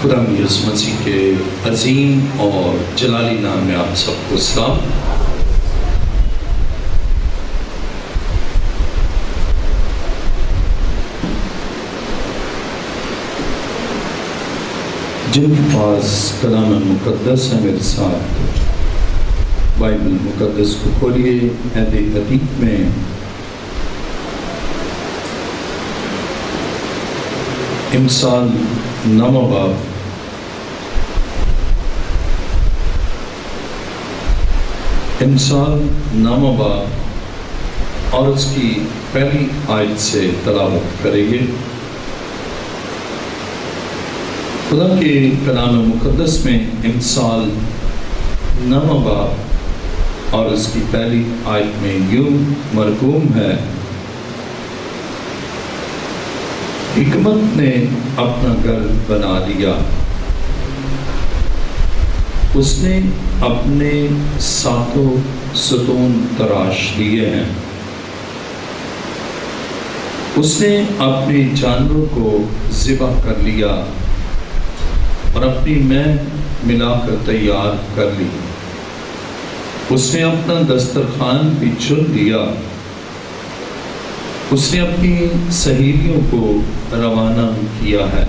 خدا یسوع مسیح کے عظیم اور جلالی نام میں آپ سب کو سلام۔ جن کے پاس کلام مقدس ہے میرے ساتھ بائبل مقدس کو کھولیے۔ عہد عتیق میں امثال 9 باب اور اس کی پہلی آیت سے تلاوت کریں گے۔ خدا کے کلام مقدس میں امثال 9 باب اور اس کی پہلی آیت میں یوں مرقوم ہے: حکمت نے اپنا گھر بنا لیا، اس نے اپنے ساتوں ستون تراش لیے ہیں، اس نے اپنے جانوروں کو ذبح کر لیا اور اپنی مے ملا کر تیار کر لی، اس نے اپنا دسترخوان بھی چن لیا، اس نے اپنی سہیلیوں کو روانہ کیا ہے،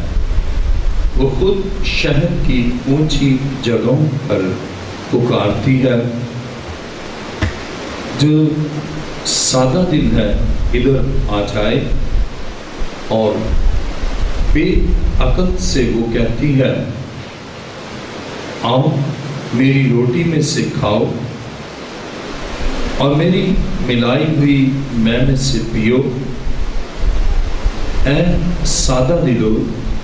وہ خود شہر کی اونچی جگہوں پر پکارتی ہے، جو سادہ دل ہے ادھر آ جائے، اور بے عقل سے وہ کہتی ہے آؤ میری روٹی میں سے کھاؤ اور میری ملائی ہوئی میں سے پیو۔ اے سادہ دلو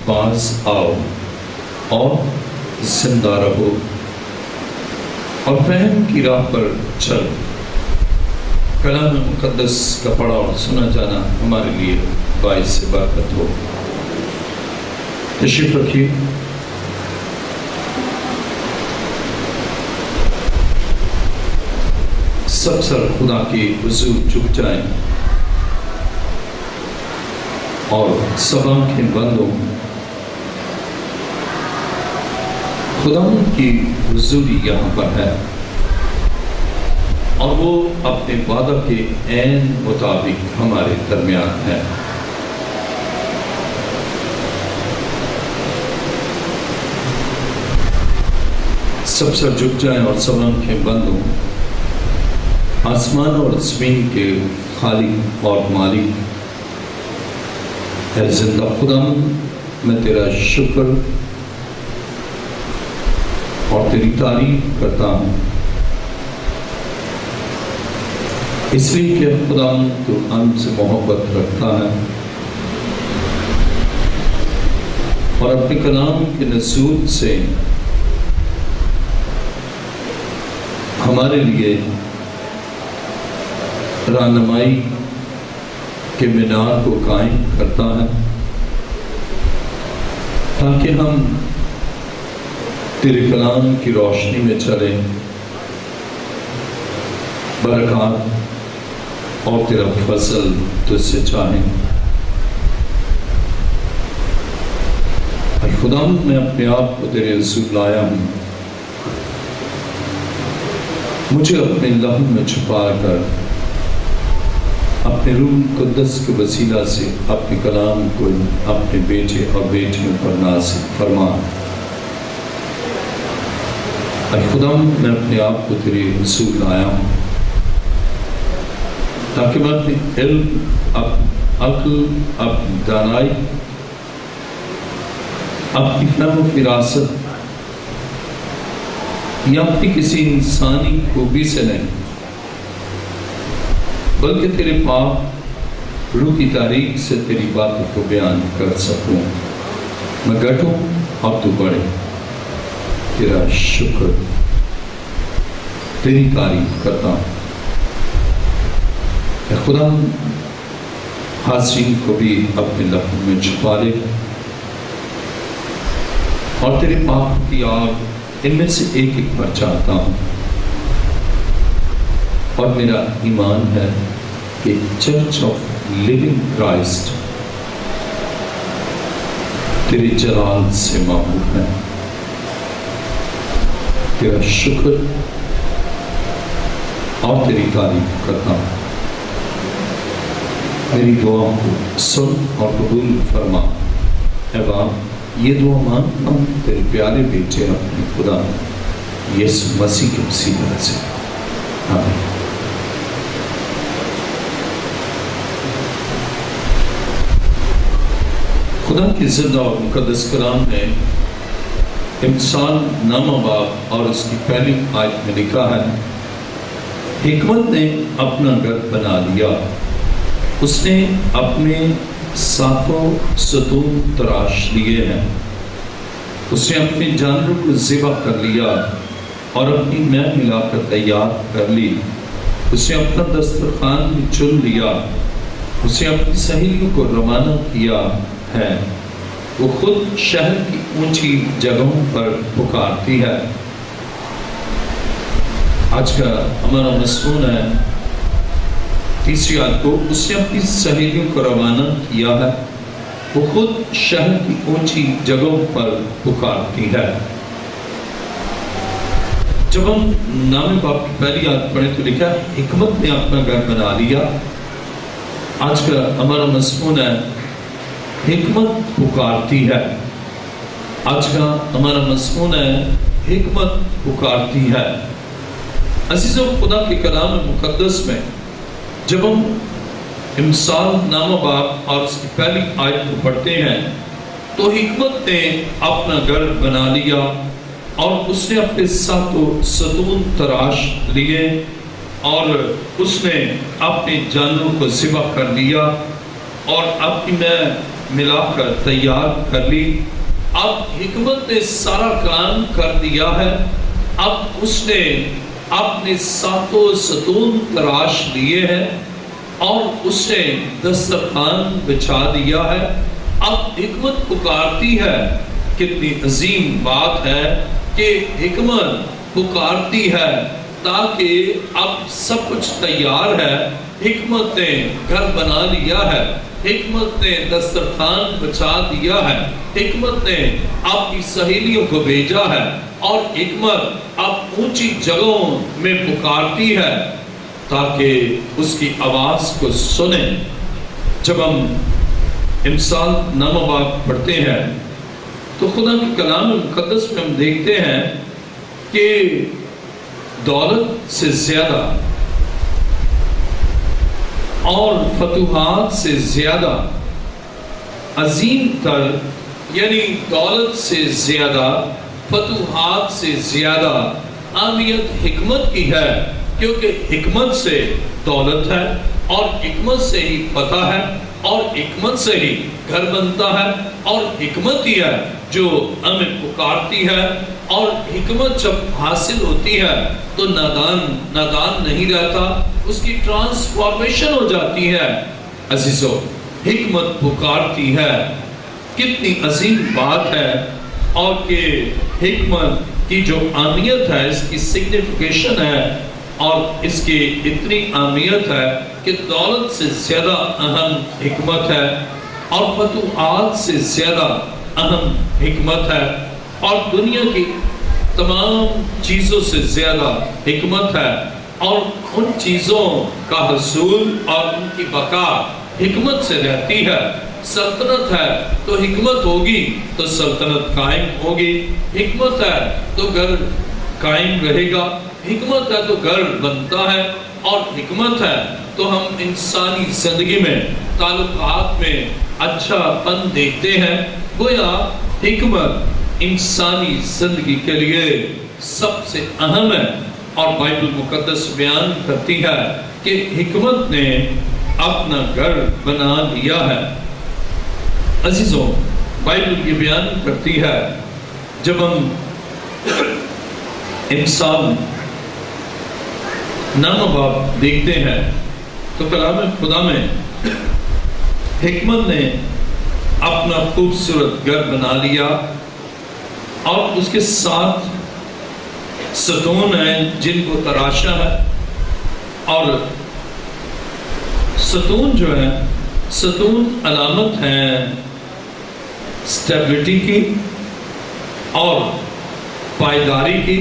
باز آؤ اور زندہ رہو اور فہم کی راہ پر چل۔ کلام مقدس کا پڑھا اور سنا جانا ہمارے لیے باعث برکت ہو۔ تشریف رکھیے۔ سب سر خدا کے حضور جھک جائیں اور سب آنکھیں بند ہوں۔ خدا کی حضوری یہاں پر ہے اور وہ اپنے وعدہ کے عین مطابق ہمارے درمیان ہے۔ سب سر جھک جائیں اور سب آنکھیں بند ہوں۔ آسمان اور زمین کے خالق اور مالک اے زندہ خدا، میں تیرا شکر اور تیری تعریف کرتا ہوں، اس لیے کہ خدا تو ہم سے محبت رکھتا ہے اور اپنے کلام کے نزول سے ہمارے لیے رہنمائی کے مینار کو قائم کرتا ہے، تاکہ ہم تیرے کلام کی روشنی میں چلیں، برکات اور تیرا فضل تجھ سے چاہیں۔ اے خدا، میں اپنے آپ کو تیرے حضور لایا ہوں، مجھے اپنے لہو میں چھپا کر اپنے روح قدس کے وسیلہ سے اپنے کلام کو اپنے بیٹے اور بیٹیوں پر نازل فرما۔ اے خدا، میں اپنے آپ کو تیرے حضور لایا ہوں تاکہ میں اپنے علم، اپنی عقل، اپنی دانائی، اپنی فہم و فراست یا اپنی کسی انسانی خوبی سے نہیں، بلکہ تیرے پاک روح کی تاریخ سے تیری باتوں کو بیان کر سکوں۔ میں گھٹوں اور تو بڑھے، تیرا شکر، تیری تعریف کرتا ہوں۔ اے خدا، حاضرین کو بھی اپنے لہو میں چھپا لے اور تیرے پاک کی آگ ان میں سے ایک ایک پر چاہتا ہوں، اور میرا ایمان ہے کہ چرچ آف لیونگ کرائسٹ تیرے جلال سے معمور ہیں، تیرا شکر اور تیری تعریف کرتا ہوں۔ میری دعا کو سن اور قبول فرما۔ اے باپ، یہ دعا مانگتا ہوں تیرے پیارے بیٹے اپنے خدا یسوع مسیح کے وسیلہ سے، آمین۔ خدا کی زندہ اور مقدس کلام نے امثال نامہ باب اور اس کی پہلی آیت میں لکھا ہے، حکمت نے اپنا گھر بنا لیا، اس نے اپنے ساتوں ستون تراش لیے ہیں، اس نے اپنے جانوروں کو ذبح کر لیا اور اپنی مے ملا کر تیار کر لی، اس نے اپنا دسترخوان بھی چن لیا، اس نے اپنی سہیلیوں کو روانہ کیا ہے، وہ خود شہر کی اونچی جگہوں پر پکارتی ہے۔ آج کا ہمارا مضمون ہے تیسری آیت کو، اس نے اپنی سہیلیوں کو روانہ کیا ہے، وہ خود شہر کی اونچی جگہوں پر پکارتی ہے۔ جب ہم نام باپ کی پہلی آیت پڑھیں تو لکھا ہے حکمت نے اپنا گھر بنا لیا۔ آج کا ہمارا مضمون ہے حکمت پکارتی ہے۔ آج کا ہمارا مضمون ہے حکمت پکارتی ہے۔ عزیزو، خدا کے کلام مقدس میں جب ہم امثال نامہ باب اور اس کی پہلی آیت کو پڑھتے ہیں تو حکمت نے اپنا گھر بنا لیا اور اس نے اپنے ساتوں ستون تراش لیے اور اس نے اپنے جانوروں کو ذبح کر لیا اور اپنی میں ملا کر تیار کر لی۔ اب حکمت نے سارا کام کر دیا ہے، اب اس نے اپنے ساتوں ستون تراش لیے ہیں اور اس نے دسترخوان بچھا دیا ہے۔ اب حکمت پکارتی ہے۔ کتنی عظیم بات ہے کہ حکمت پکارتی ہے تاکہ اب سب کچھ تیار ہے۔ حکمت نے گھر بنا لیا ہے، حکمت نے دسترخوان بچھا دیا ہے، حکمت نے اپنی سہیلیوں کو بھیجا ہے اور حکمت اب اونچی جگہوں میں پکارتی ہے تاکہ اس کی آواز کو سنیں۔ جب ہم امثال نامہ باب پڑھتے ہیں تو خدا کے کلام مقدس میں ہم دیکھتے ہیں کہ دولت سے زیادہ اور فتوحات سے زیادہ عظیم تر، یعنی دولت سے زیادہ، فتوحات سے زیادہ اہمیت حکمت کی ہے، کیونکہ حکمت سے دولت ہے اور حکمت سے ہی فتح ہے اور حکمت سے ہی گھر بنتا ہے اور حکمت ہی ہے جو ہمیں پکارتی ہے۔ اور حکمت جب حاصل ہوتی ہے تو نادان نہیں رہتا، اس کی ٹرانسفارمیشن ہو جاتی ہے۔ عزیزو، حکمت پکارتی ہے، کتنی عظیم بات ہے، اور کہ حکمت کی جو اہمیت ہے، اس کی سگنیفیکیشن ہے اور اس کی اتنی اہمیت ہے کہ دولت سے زیادہ اہم حکمت ہے اور فتوحات سے زیادہ اہم حکمت ہے اور دنیا کی تمام چیزوں سے زیادہ حکمت ہے، اور ان چیزوں کا حصول اور ان کی بقا حکمت سے رہتی ہے۔ سلطنت ہے تو حکمت ہوگی تو سلطنت قائم ہوگی، حکمت ہے تو گھر قائم رہے گا، حکمت ہے تو گھر بنتا ہے، اور حکمت ہے تو ہم انسانی زندگی میں تعلقات میں اچھا پن دیکھتے ہیں۔ گویا حکمت انسانی زندگی کے لیے سب سے اہم ہے، اور بائبل مقدس بیان کرتی ہے کہ حکمت نے اپنا گھر بنا لیا ہے۔ عزیزوں، بائبل یہ بیان کرتی ہے، جب ہم امثال نامہ باب دیکھتے ہیں تو کلام خدا میں حکمت نے اپنا خوبصورت گھر بنا لیا اور اس کے ساتھ ستون ہیں جن کو تراشا ہے، اور ستون جو ہے، ستون علامت ہیں اسٹیبلٹی کی اور پائیداری کی،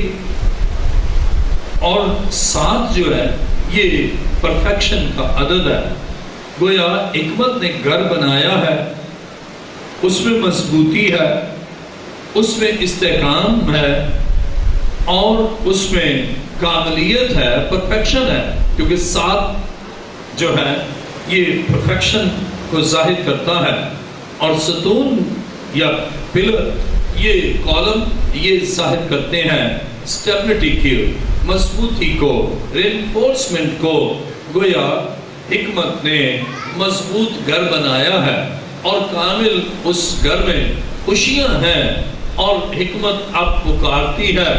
اور ساتھ جو ہے یہ پرفیکشن کا عدد ہے۔ گویا حکمت نے گھر بنایا ہے، اس میں مضبوطی ہے، اس میں استحکام ہے، اور اس میں کاملیت ہے، پرفیکشن ہے، کیونکہ ساتھ جو ہے یہ پرفیکشن کو ظاہر کرتا ہے، اور ستون یا پلر یہ کالم یہ ظاہر کرتے ہیں اسٹیبلٹی کی، مضبوطی کو، رینفورسمنٹ کو۔ گویا حکمت نے مضبوط گھر بنایا ہے اور کامل اس گھر میں خوشیاں ہیں، اور حکمت آپ پکارتی ہے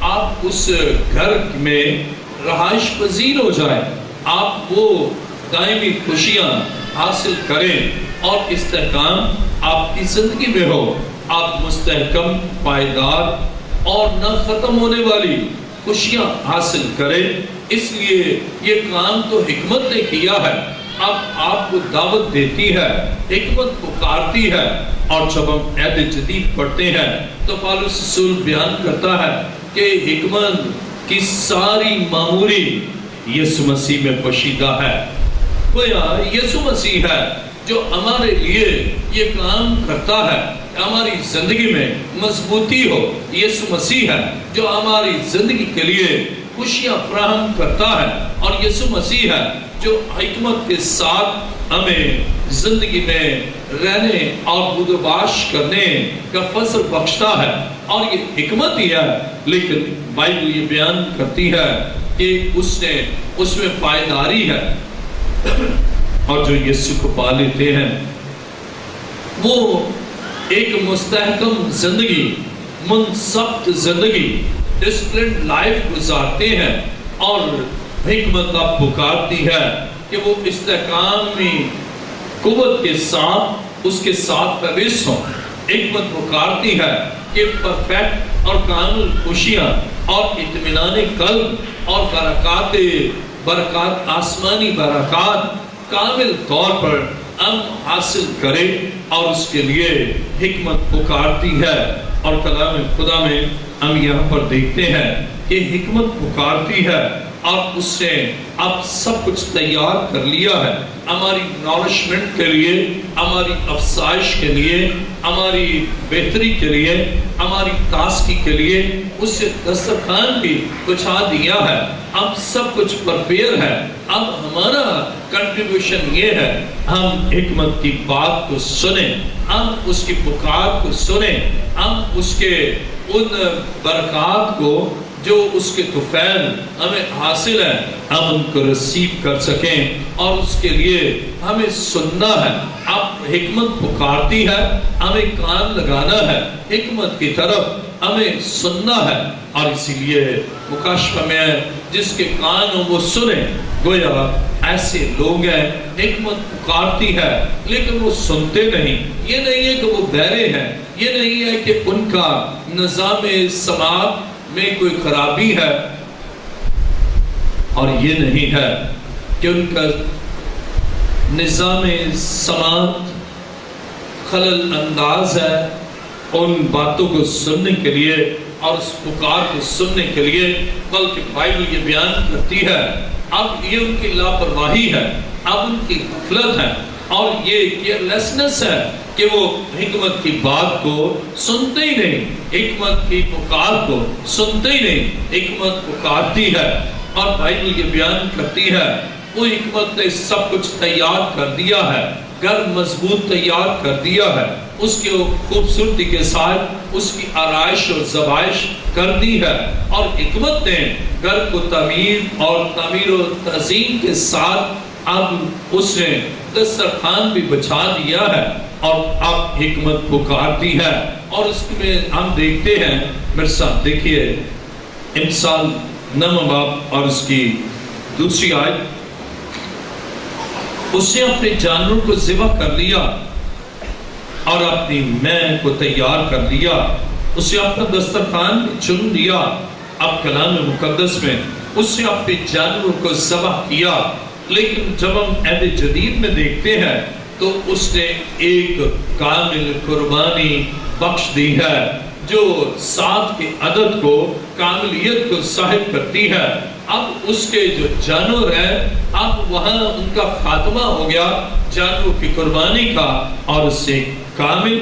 آپ اس گھر میں رہائش پذیر ہو جائیں، آپ وہ دائمی خوشیاں حاصل کریں، اور استحکام آپ کی زندگی میں ہو، آپ مستحکم، پائیدار اور نہ ختم ہونے والی خوشیاں حاصل کریں۔ اس لیے یہ کام تو حکمت نے کیا ہے، اب آپ کو دعوت دیتی ہے، حکمت پکارتی ہے۔ اور جب ہم عہد جدید پڑھتے ہیں تو پالوس رسول بیان کرتا ہے کہ حکمت کی ساری معموری یسوع مسیح میں پوشیدہ ہے۔ گویا یسوع مسیح ہے جو ہمارے لیے یہ کام کرتا ہے، ہماری زندگی میں مضبوطی ہو۔ یسوع مسیح ہے جو ہماری زندگی کے لیے خوشیاں فراہم کرتا ہے، اور یسوع مسیح ہے جو حکمت کے ساتھ ہمیں زندگی میں رہنے اور بود و باش کرنے کا فضل بخشتا ہے، اور یہ حکمت ہی ہے۔ لیکن بائبل یہ بیان کرتی ہے کہ اس میں پائیداری ہے، اور جو یسوع کو پا لیتے ہیں وہ ایک مستحکم زندگی، منضبط زندگی، ڈسپلنڈ لائف گزارتے ہیں، اور حکمت اب پکارتی ہے کہ وہ استحکامی قوت کے ساتھ اس کے ساتھ پرویش ہوں۔ حکمت پکارتی ہے کہ پرفیکٹ اور کامل خوشیاں اور اطمینان قلب اور برکات آسمانی برکات کامل طور پر ہم حاصل کریں، اور اس کے لیے حکمت پکارتی ہے۔ اور کلام خدا میں ہم یہاں پر دیکھتے ہیں کہ حکمت پکارتی ہے، اور اس نے اب سب کچھ تیار کر لیا ہے ہماری نورشمنٹ کے لیے، ہماری افزائش کے لیے، ہماری بہتری کے لیے، ہماری تازگی کے لیے۔ اس سے دسترخوان بھی بچھا دیا ہے، اب سب کچھ پرپیئر ہے۔ اب ہمارا کنٹریبیوشن یہ ہے ہم حکمت کی بات کو سنیں، ہم اس کی پکار کو سنیں، ہم اس کے ان برکات کو جو اس کے طفیل ہمیں حاصل ہے ہم ان کو ریسیو کر سکیں، اور اس کے لیے ہمیں سننا ہے۔ اب حکمت پکارتی ہے، ہمیں کان لگانا ہے حکمت کی طرف، ہمیں سننا ہے، اور اسی لیے مکاشفہ میں جس کے کان ہو وہ سنیں۔ گویا ایسے لوگ ہیں حکمت پکارتی ہے لیکن وہ سنتے نہیں۔ یہ نہیں ہے کہ وہ بہرے ہیں، یہ نہیں ہے کہ ان کا نظام سماعت میں کوئی خرابی ہے، اور یہ نہیں ہے کہ ان کا نظام سماعت خلل انداز ہے ان باتوں کو سننے کے لیے اور اس پکار کو سننے کے لیے، بلکہ بائبل یہ بیان کرتی ہے اب یہ ان کی لاپرواہی ہے، اب ان کی غفلت ہے، اور یہ کیئرلیسنس ہے کہ وہ حکمت کی بات کو سنتے ہی نہیں، حکمت کی پکار کو سنتے ہی نہیں۔ حکمت پکارتی ہے، اور بائبل یہ بیان کرتی ہے وہ حکمت نے سب کچھ تیار کر دیا ہے، گھر مضبوط تیار کر دیا ہے، اس کے خوبصورتی کے ساتھ اس کی آرائش اور زبائش کر دی ہے، اور حکمت نے گھر کو تعمیر و تعظیم کے ساتھ اب اس نے دسترخوان بھی بچھا دیا ہے، اور اب حکمت پکارتی ہے۔ اور اس میں ہم دیکھتے ہیں، میرے ساتھ دیکھیے امثال 9 باب اور اس کی دوسری آیت، اس نے اپنے جانوروں کو ذبح کر لیا اور اپنی مے کو تیار کر لیا، اس نے اپنا دسترخوان چن لیا۔ اب کلام مقدس میں اس نے اپنے جانوروں کو ذبح کیا، لیکن جب ہم عہد جدید میں دیکھتے ہیں تو اس نے ایک کامل قربانی بخش دی ہے جو 7 کے عدد کو کاملیت کو صاحب کرتی ہے۔ اب اس کے جو جانور ہیں اب وہاں ان کا خاتمہ ہو گیا جانوروں کی قربانی کا، اور اس سے کامل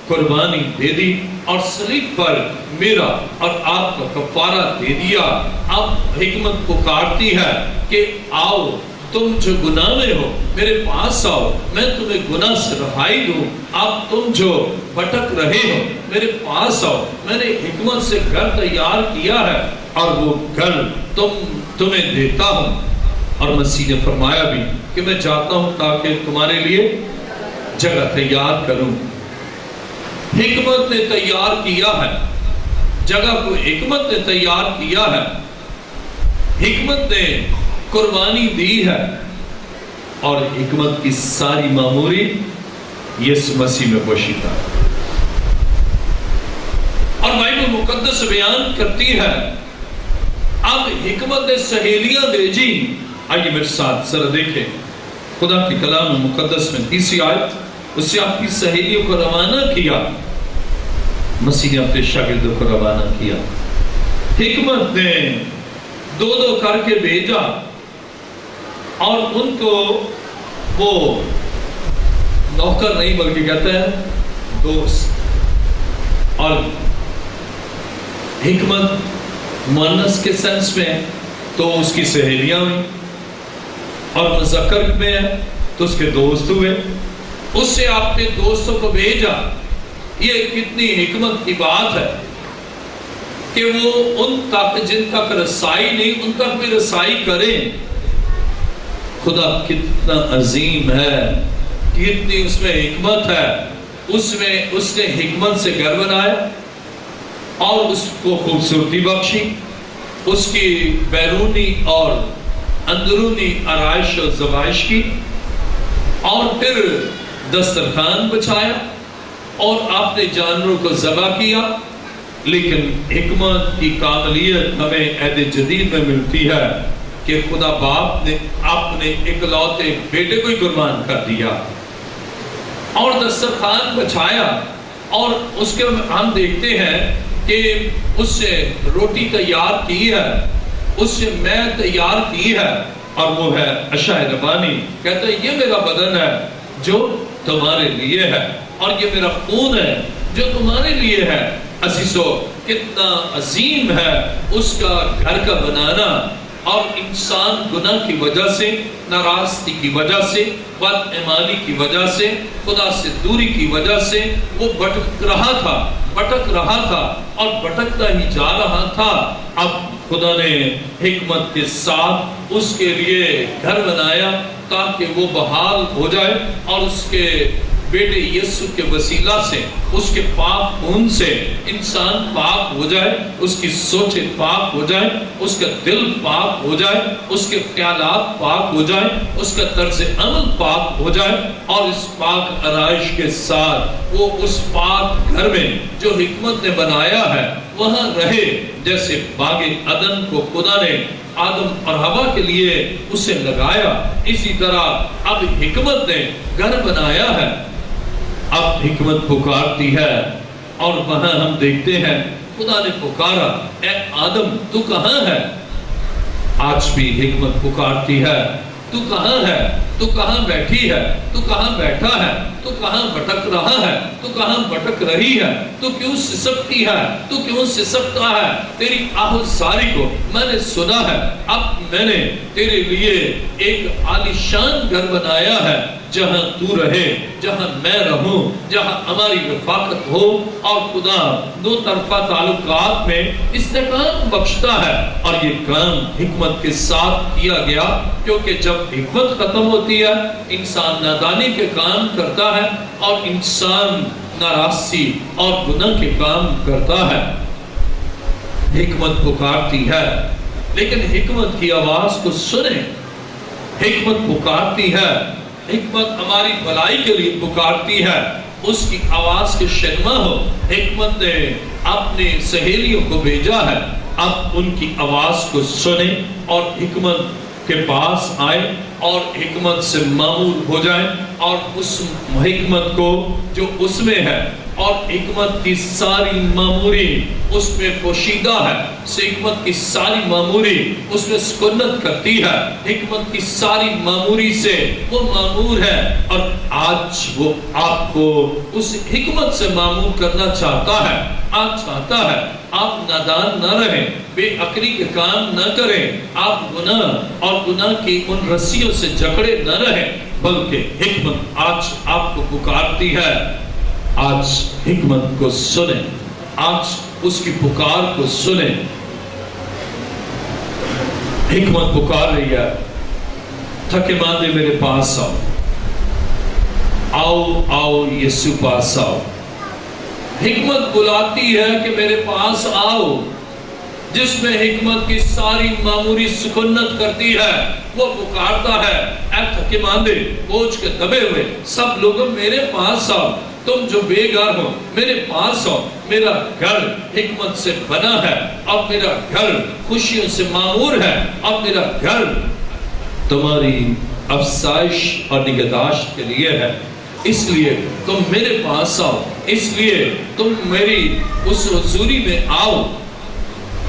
قربانی دے دی اور صلیب پر میرا اور آپ کا کفارہ دے دیا۔ اب حکمت پکارتی ہے کہ آؤ تم جو گناہ میں ہو میرے پاس آؤ، میں تمہیں گناہ سے رہائی دوں۔ اب تم جو بھٹک رہے ہو میرے پاس آؤ، میں نے حکمت سے گھر تیار کیا ہے اور وہ گھر تمہیں دیتا ہوں۔ اور مسیح نے فرمایا بھی کہ میں جاتا ہوں تاکہ تمہارے لیے جگہ تیار کروں۔ حکمت نے تیار کیا ہے جگہ کو، حکمت نے تیار کیا ہے، حکمت نے قربانی دی ہے، اور حکمت کی ساری معموری یسوع مسیح میں پوشیدہ ہے۔ اور بائبل مقدس بیان کرتی ہے اب حکمت نے سہیلیاں بھیجی۔ آئیے میرے ساتھ ذرا دیکھیں خدا کی کلام مقدس میں 30 آیت، اس سے آپ کی سہیلیوں کو روانہ کیا۔ مسیح نے اپنے شاگردوں کو روانہ کیا، حکمت نے 2 کر کے بھیجا، اور ان کو وہ نوکر نہیں بلکہ کہتا ہے دوست۔ اور حکمت مؤنث کے سینس میں تو اس کی سہیلیاں ہوئی، اور مذکر میں ہے تو اس کے دوست ہوئے۔ اس سے آپ نے دوستوں کو بھیجا۔ یہ کتنی حکمت کی بات ہے کہ وہ ان تک جن تک رسائی نہیں ان تک بھی رسائی کریں۔ خدا کتنا عظیم ہے، کتنی اس میں حکمت ہے۔ اس نے حکمت سے گھر بنایا اور اس کو خوبصورتی بخشی، اس کی بیرونی اور اندرونی آرائش و زوائش کی، اور پھر دسترخوان بچھایا اور آپ نے جانوروں کو ذبح کیا۔ لیکن حکمت کی کاملیت ہمیں عہد جدید میں ملتی ہے کہ خدا باپ نے اپنے اکلوتے بیٹے کو ہی قربان کر دیا اور دسترخوان بچھایا، اور اس کے ہم دیکھتے ہیں کہ اس سے روٹی تیار کی ہے، اس سے میں تیار کی ہے، اور وہ ہے عشاء ربانی۔ کہتا ہے یہ میرا بدن ہے جو تمہارے لیے ہے، اور یہ میرا خون ہے جو تمہارے لیے ہے۔ عزیزو کتنا عظیم ہے اس کا گھر کا بنانا، اور انسان گناہ کی وجہ سے، ناراستی کی وجہ سے، بد ایمانی کی وجہ سے، خدا سے دوری کی وجہ سے وہ بھٹک رہا تھا اور بھٹکتا ہی جا رہا تھا۔ اب خدا نے حکمت کے ساتھ اس کے لیے گھر بنایا تاکہ وہ بحال ہو جائے، اور اس کے بیٹے یسوع کے وسیلہ سے، اس کے پاک خون سے انسان پاک ہو جائے، اس کی سوچیں پاک ہو جائے، اس کا دل پاک ہو جائے، اس کے خیالات پاک ہو جائے، اس کا طرز عمل پاک ہو جائے، اور اس پاک آرائش کے ساتھ وہ اس پاک گھر میں جو حکمت نے بنایا ہے وہاں رہے۔ جیسے باغ عدن کو خدا نے آدم اور حوا کے لیے اسے لگایا، اسی طرح اب حکمت نے گھر بنایا ہے۔ اب حکمت پکارتی ہے، اور وہاں ہم دیکھتے ہیں خدا نے پکارا، اے آدم تو کہاں ہے؟ آج بھی حکمت پکارتی ہے، تو کہاں ہے؟ تو کہاں بیٹھی ہے؟ تو کہاں بیٹھا ہے؟ تو کہاں بھٹک رہا ہے؟ تو کہاں بھٹک رہی ہے؟ تو کیوں سسکتی ہے؟ تو کیوں سسکتا ہے؟ تیری آہوزاری کو میں نے سنا ہے، اب میں نے تیرے لیے ایک عالیشان گھر بنایا ہے، جہاں تو رہے، جہاں میں رہوں، جہاں ہماری رفاقت ہو، اور خدا دو طرفہ تعلقات میں استحکام بخشتا ہے۔ اور یہ کام حکمت کے ساتھ کیا گیا، کیونکہ جب حکمت ختم ہوتی ہے انسان نادانی کے کام کرتا ہے، اور انسان ناراستی اور گناہ کے کام کرتا ہے۔ حکمت پکارتی ہے، لیکن حکمت کی آواز کو سنیں۔ حکمت پکارتی ہے، حکمت ہماری بھلائی کے لیے پکارتی ہے، اس کی آواز کے شنما ہو۔ حکمت نے اپنے سہیلیوں کو بھیجا ہے، اب ان کی آواز کو سنیں، اور حکمت کے پاس آئیں اور حکمت سے معمور ہو جائیں، اور اس حکمت کو جو اس میں ہے، اور حکمت کی ساری معموری اس میں پوشیدہ ہے، حکمت کی ساری معموری اس میں سکونت کرتی ہے، حکمت کی ساری معموری سے وہ معمور ہے، اور آج وہ آپ کو اس حکمت سے معمور کرنا چاہتا ہے۔ آج چاہتا ہے آپ نادان نہ رہیں، بے عقلی کے کام نہ کریں، آپ گناہ اور گناہ کی ان رسیوں سے جکڑے نہ رہیں، بلکہ حکمت آج آپ کو پکارتی ہے۔ آج حکمت کو سنیں، آج اس کی پکار کو سنیں۔ حکمت پکار رہی ہے، تھکے ماندے میرے پاس آؤ، آؤ آؤ یسوع پاس آؤ۔ حکمت بلاتی ہے کہ میرے پاس آؤ، جس میں حکمت کی ساری معموری سکونت کرتی ہے۔ وہ پکارتا ہے، اے تھکے ماندے بوجھ کے دبے ہوئے سب لوگوں میرے پاس آؤ، تم جو بے گھر ہو میرے پاس آؤ، میرا گھر حکمت سے بنا ہے، اب میرا گھر خوشیوں سے معمور ہے، اب میرا گھر تمہاری افسائش اور نگہداشت کے لیے ہے، اس لیے تم میرے پاس آؤ، اس لیے تم میری اس حضوری میں آؤ۔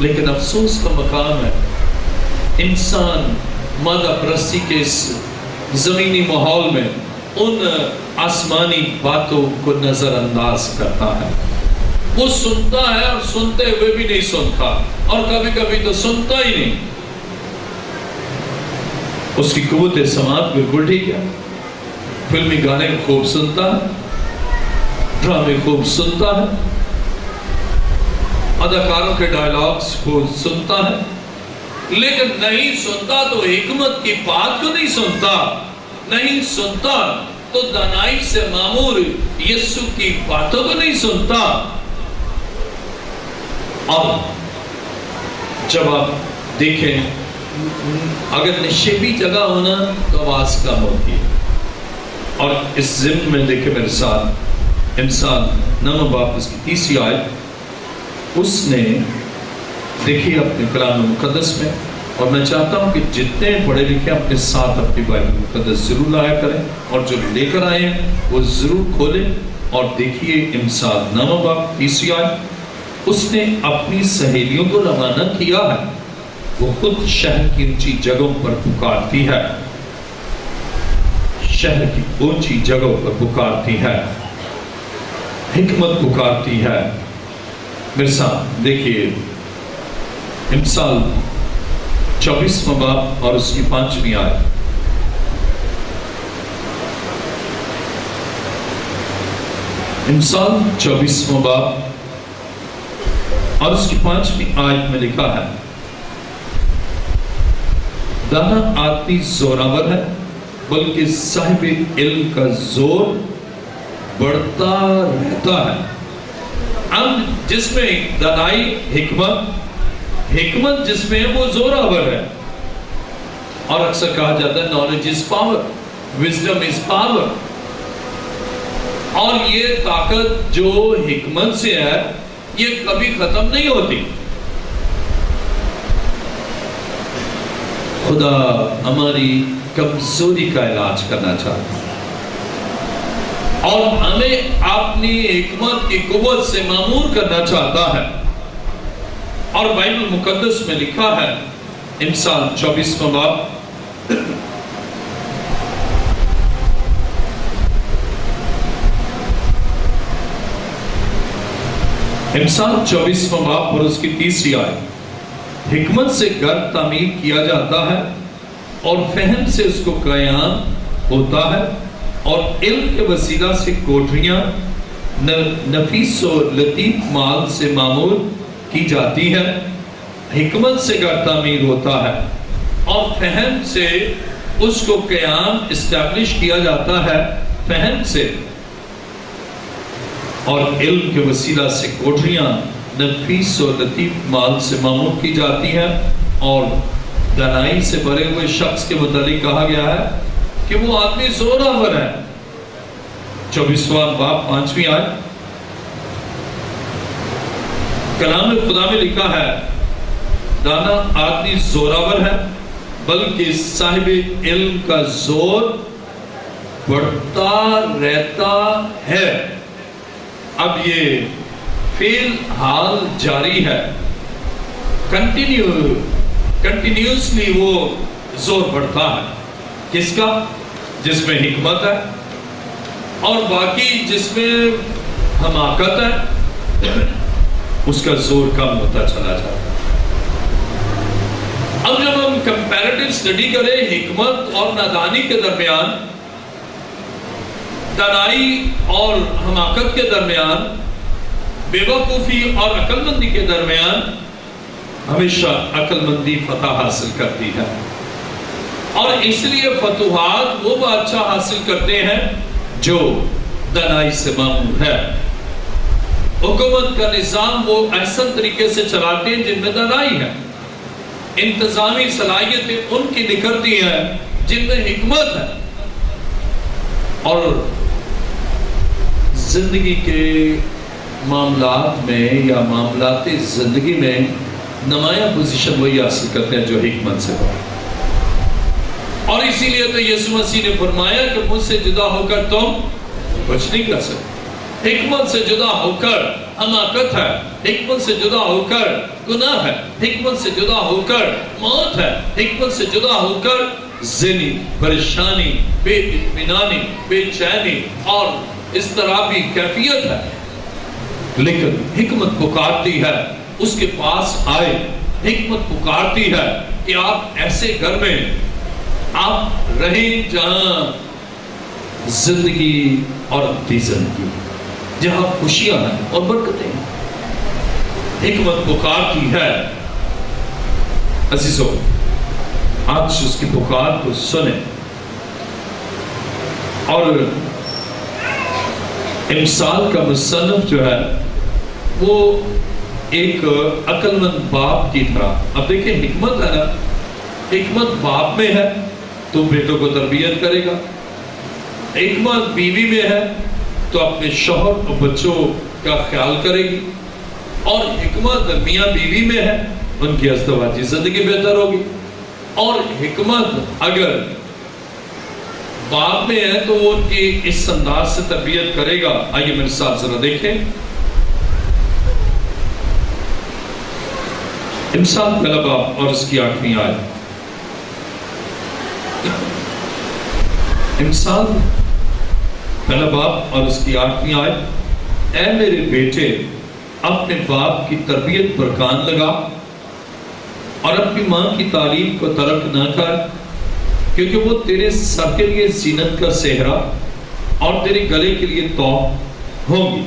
لیکن افسوس کا مقام ہے، انسان مادہ پرستی کے اس زمینی ماحول میں ان آسمانی باتوں کو نظر انداز کرتا ہے۔ وہ سنتا ہے اور سنتے ہوئے بھی نہیں سنتا، اور کبھی کبھی تو سنتا ہی نہیں۔ اس کی قوت سماعت بالکل ٹھیک ہے، فلمی گانے خوب سنتا ہے، ڈرامے خوب سنتا ہے، اداکاروں کے ڈائلاگز کو سنتا ہے، لیکن نہیں سنتا تو حکمت کی بات کو نہیں سنتا، نہیں سنتا تو دانائی سے معمور یسوع کی باتوں کو نہیں سنتا۔ اور جب آپ دیکھیں، اگر نشیبی جگہ ہونا تو آواز کم ہوتی ہے، اور اس ضمن میں دیکھیں میرے ساتھ انسان 9 باب اس کی 30 آیت اس نے دیکھی اپنے کلام مقدس میں، اور میں چاہتا ہوں کہ جتنے پڑھے لکھے اپنے ساتھ اپنی بائبل مقدس ضرور لایا کریں، اور جو لے کر آئے ہیں وہ ضرور کھولیں اور دیکھیے امثال 9 باب 30 آیت۔ اس نے اپنی سہیلیوں کو روانہ کیا ہے، وہ خود شہر کی اونچی جگہوں پر پکارتی ہے، شہر کی اونچی جگہوں پر پکارتی ہے، حکمت پکارتی ہے۔ میرے ساتھ دیکھیے امثال 24 باب اور اس کی 5ویں آیت۔ امثال 24 باب اور اس کی 5ویں آیت میں لکھا ہے، دانا آدمی زوراور ہے، بلکہ صاحب علم کا زور بڑھتا رہتا ہے۔ جس میں دانائی حکمت جس میں وہ زوراور ہے، اور اکثر کہا جاتا ہے knowledge is power, wisdom is power، اور یہ طاقت جو حکمت سے ہے یہ کبھی ختم نہیں ہوتی۔ خدا ہماری کمزوری کا علاج کرنا چاہتا ہے، اور ہمیں اپنی حکمت کی قوت سے معمور کرنا چاہتا ہے۔ اور بائبل مقدس میں لکھا ہے امثال 24 باب امثال 24 باب اور اس کی 30 آیت، حکمت سے گھر تعمیر کیا جاتا ہے اور فہم سے اس کو قیام ہوتا ہے، اور علم کے وسیلہ سے کوٹریاں نفیس و لطیف مال سے معمور کی جاتی ہے۔ حکمت سے گھر تعمیر ہوتا ہے اور فہم سے اس کو قیام اسٹیبلش کیا جاتا ہے، فہم سے، اور علم کے وسیلہ سے کوٹریاں نفیس و لطیف مال سے معمور کی جاتی ہیں۔ اور دانائی سے بھرے ہوئے شخص کے متعلق کہا گیا ہے کہ وہ آدمی زوراور ہے۔ 24 باب 5ویں آیت، کلام خدا میں لکھا ہے، دانا آدمی زوراور ہے، بلکہ صاحب علم کا زور بڑھتا رہتا ہے۔ اب یہ فعل حال جاری ہے، کنٹینیوسلی وہ زور بڑھتا ہے۔ کس کا؟ جس میں حکمت ہے، اور باقی جس میں حماقت ہے اس کا زور کم ہوتا چلا جاتا ہے۔ اب جب ہم کمپیریٹیو سٹڈی کریں حکمت اور نادانی کے درمیان، دانائی اور حماقت کے درمیان، بے وقوفی اور عقل مندی کے درمیان، ہمیشہ عقل مندی فتح حاصل کرتی ہے، اور اس لیے فتوحات وہ بادشاہ حاصل کرتے ہیں جو دانائی سے مامور ہے۔ حکومت کا نظام وہ احسن طریقے سے چلاتے ہیں جن میں دانائی ہے، انتظامی صلاحیتیں ان کی نکھرتی ہیں جن میں حکمت ہے، اور زندگی کے معاملات میں یا معاملات زندگی میں نمایاں پوزیشن وہی حاصل کرتے ہیں جو حکمت سے ہو۔ اور اسی لیے تو یسوع مسیح نے فرمایا کہ مجھ سے جدا ہو کر تم کچھ نہیں کر سکتے۔ حکمت سے جدا ہو کر حماقت ہے، حکمت سے جدا ہو کر گناہ ہے، حکمت سے جدا ہو کر موت ہے، حکمت سے جدا ہو کر ذہنی پریشانی، بے اطمینانی، بے چینی اور اضطرابی کیفیت ہے۔ لیکن حکمت پکارتی ہے اس کے پاس آئے، حکمت پکارتی ہے کہ آپ ایسے گھر میں آپ رہیں جہاں زندگی اور اپنی زندگی، جہاں خوشیاں ہیں اور برکتیں ہیں۔ حکمت پکارتی ہے۔ عزیزو، آج اس کی پکار کو سنیں، اور امثال کا مصنف جو ہے وہ ایک عقل مند باپ کی طرح، اب دیکھیں حکمت ہے نا، حکمت باپ میں ہے تو بیٹوں کو تربیت کرے گا، حکمت بیوی میں ہے تو اپنے شوہر اور بچوں کا خیال کرے گی، اور حکمت میاں بیوی میں ہے ان کی ازدواجی زندگی بہتر ہوگی، اور حکمت اگر باپ میں ہے تو وہ ان کی اس انداز سے تربیت کرے گا۔ آئیے میرے ساتھ ذرا دیکھیں امثال پہلا باب اور اس کی 8ویں آیت۔ امثال پہلا باب اور اس کی 8ویں آیت، اے میرے بیٹے اپنے باپ کی تربیت پر کان لگا اور اپنی ماں کی تعلیم کو ترک نہ کر، کیونکہ وہ تیرے سر کے لیے زینت کا صحرا اور تیرے گلے کے لیے توق ہوگی۔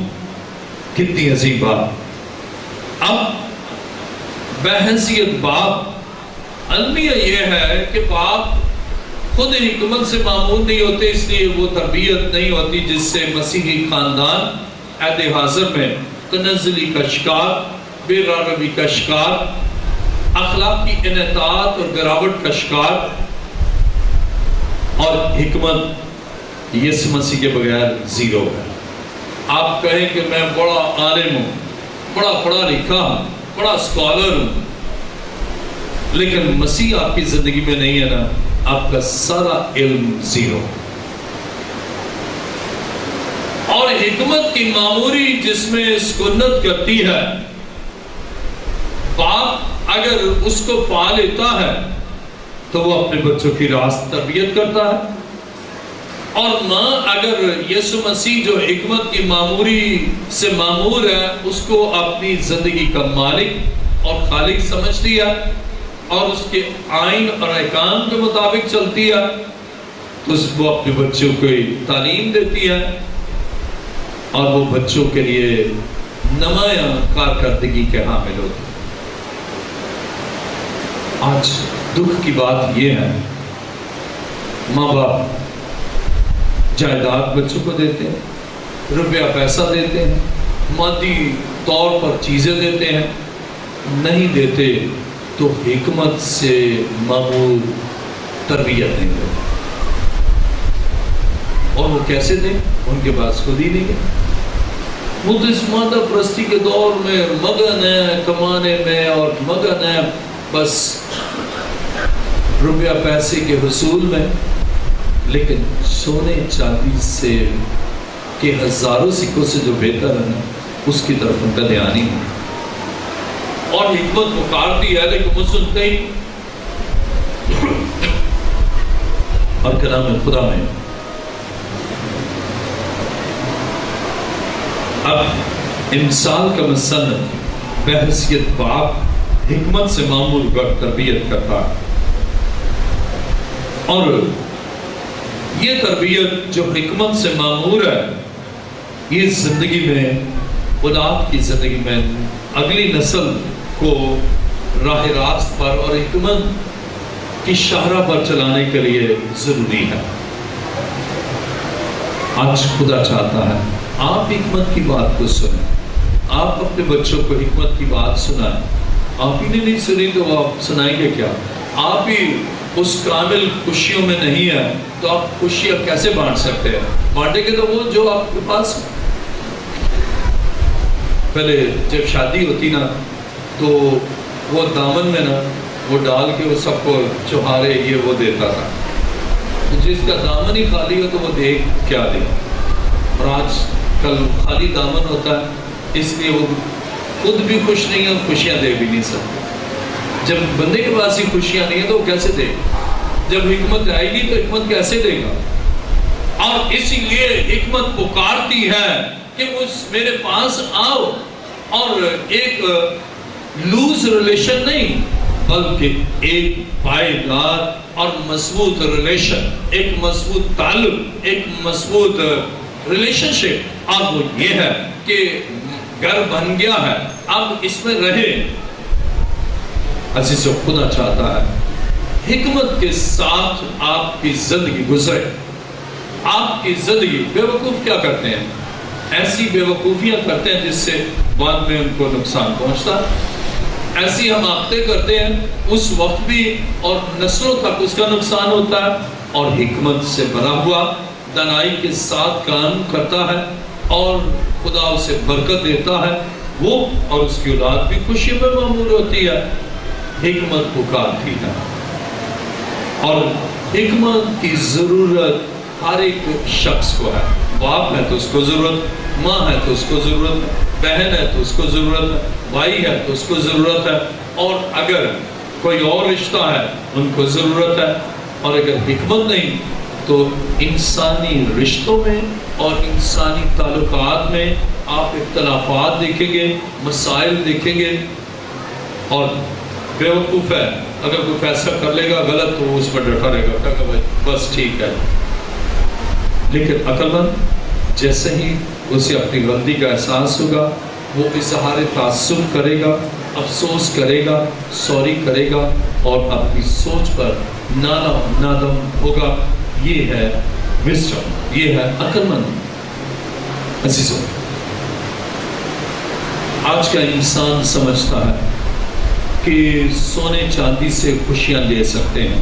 کتنی عظیم بات۔ اب بحیثیت باپ، المیہ یہ ہے کہ باپ خود حکمت سے معمول نہیں ہوتے، اس لیے وہ تربیت نہیں ہوتی جس سے مسیحی خاندان عہد حاضر میں تنزلی کا شکار، بے روی کا شکار، اخلاقی انحطاط اور گراوٹ کا شکار، اور حکمت یسوع مسیح کے بغیر زیرو ہے۔ آپ کہیں کہ میں بڑا عالم ہوں، بڑا پڑھا لکھا ہوں، بڑا اسکالر ہوں، لیکن مسیح آپ کی زندگی میں نہیں ہے نا، آپ کا سارا علم زیرو۔ اور حکمت کی معموری جس میں سکونت کرتی ہے، باپ اگر اس کو پا لیتا ہے تو وہ اپنے بچوں کی راست تربیت کرتا ہے، اور ماں اگر یسوع مسیح جو حکمت کی معموری سے معمور ہے اس کو اپنی زندگی کا مالک اور خالق سمجھتی ہے اور اس کے آئین اور احکام کے مطابق چلتی ہے، تو وہ اپنے بچوں کو تعلیم دیتی ہے، اور وہ بچوں کے لیے نمایاں کارکردگی کے حامل ہوتی ہے۔ آج دکھ کی بات یہ ہے، ماں باپ جائیداد بچوں کو دیتے ہیں، روپیہ پیسہ دیتے ہیں، مادی طور پر چیزیں دیتے ہیں، نہیں دیتے تو حکمت سے معمول تربیت نہیں دیتے۔ اور وہ کیسے دیں؟ ان کے پاس خود ہی نہیں ہے۔ وہ تو اس مادہ پرستی کے دور میں مگن ہے کمانے میں، اور مگن ہے بس روپیہ پیسے کے حصول میں، لیکن سونے چاندی سے کے ہزاروں سکوں سے جو بہتر ہے نا، اس کی طرف ان کا دھیان ہی نہیں۔ اور حکمت پکارتی ہے لیکن وہ سنتے ہی۔ اور کلام خدا میں اب امثال کا مصنف بحیثیت باپ حکمت سے معمول کر تربیت کرتا ہے، اور یہ تربیت جو حکمت سے معمور ہے، یہ زندگی میں، اولاد کی زندگی میں اگلی نسل کو راہ راست پر اور حکمت کی شاہراہ پر چلانے کے لیے ضروری ہے۔ آج خدا چاہتا ہے آپ حکمت کی بات کو سنیں، آپ اپنے بچوں کو حکمت کی بات سنائیں۔ آپ ہی نے نہیں سنی تو آپ سنائیں گے کیا؟ آپ ہی اس کامل خوشیوں میں نہیں ہیں تو آپ خوشیاں کیسے بانٹ سکتے ہیں؟ بانٹیں گے تو وہ جو آپ کے پاس۔ پہلے جب شادی ہوتی نا تو وہ دامن میں نا وہ ڈال کے وہ سب کو چوہارے یہ وہ دیتا تھا۔ جس کا دامن ہی خالی ہو تو وہ دے کیا دے؟ اور آج کل خالی دامن ہوتا ہے، اس لیے وہ خود بھی خوش نہیں ہے اور خوشیاں دے بھی نہیں سکتے۔ جب بندے کے پاس ہی خوشیاں نہیں ہیں تو وہ کیسے دے گا؟ جب حکمت آئے گی تو حکمت کیسے دے گا؟ اور اسی لیے حکمت پکارتی ہے کہ میرے پاس آؤ، اور ایک لوز ریلیشن نہیں بلکہ ایک پائیدار اور مضبوط ریلیشن، ایک مضبوط تعلق، ایک مضبوط ریلیشن شپ۔ اب وہ یہ ہے کہ گھر بن گیا ہے، اب اس میں رہے۔ عزیزو، خدا چاہتا ہے حکمت کے ساتھ آپ کی زندگی گزرے۔ آپ کی زندگی، بے وقوف کیا کرتے ہیں؟ ایسی بے وقوفیاں کرتے ہیں جس سے بعد میں ان کو نقصان پہنچتا ہے۔ ایسی ہم عقدیں کرتے ہیں، اس وقت بھی اور نسلوں تک اس کا نقصان ہوتا ہے۔ اور حکمت سے بھرا ہوا دانائی کے ساتھ کام کرتا ہے اور خدا اسے برکت دیتا ہے، وہ اور اس کی اولاد بھی خوشی میں معمور ہوتی ہے۔ حکمت پکارتی ہے، اور حکمت کی ضرورت ہر ایک شخص کو ہے۔ باپ ہے تو اس کو ضرورت، ماں ہے تو اس کو ضرورت، بہن ہے تو اس کو ضرورت ہے، بھائی ہے تو اس کو ضرورت ہے، اور اگر کوئی اور رشتہ ہے ان کو ضرورت ہے۔ اور اگر حکمت نہیں تو انسانی رشتوں میں اور انسانی تعلقات میں آپ اختلافات دیکھیں گے، مسائل دیکھیں گے۔ اور بے وقوف ہے، اگر کوئی فیصلہ کر لے گا غلط تو اس پر ڈٹا رہے گا کہ بس ٹھیک ہے۔ لیکن عقل مند جیسے ہی اسے اپنی غلطی کا احساس ہوگا، وہ اظہار تعصب کرے گا، افسوس کرے گا، سوری کرے گا، اور اپنی سوچ پر نادم ہوگا۔ یہ ہے وزڈم، یہ ہے عقل مند۔ عزیزو، آج کا انسان سمجھتا ہے کہ سونے چاندی سے خوشیاں دے سکتے ہیں۔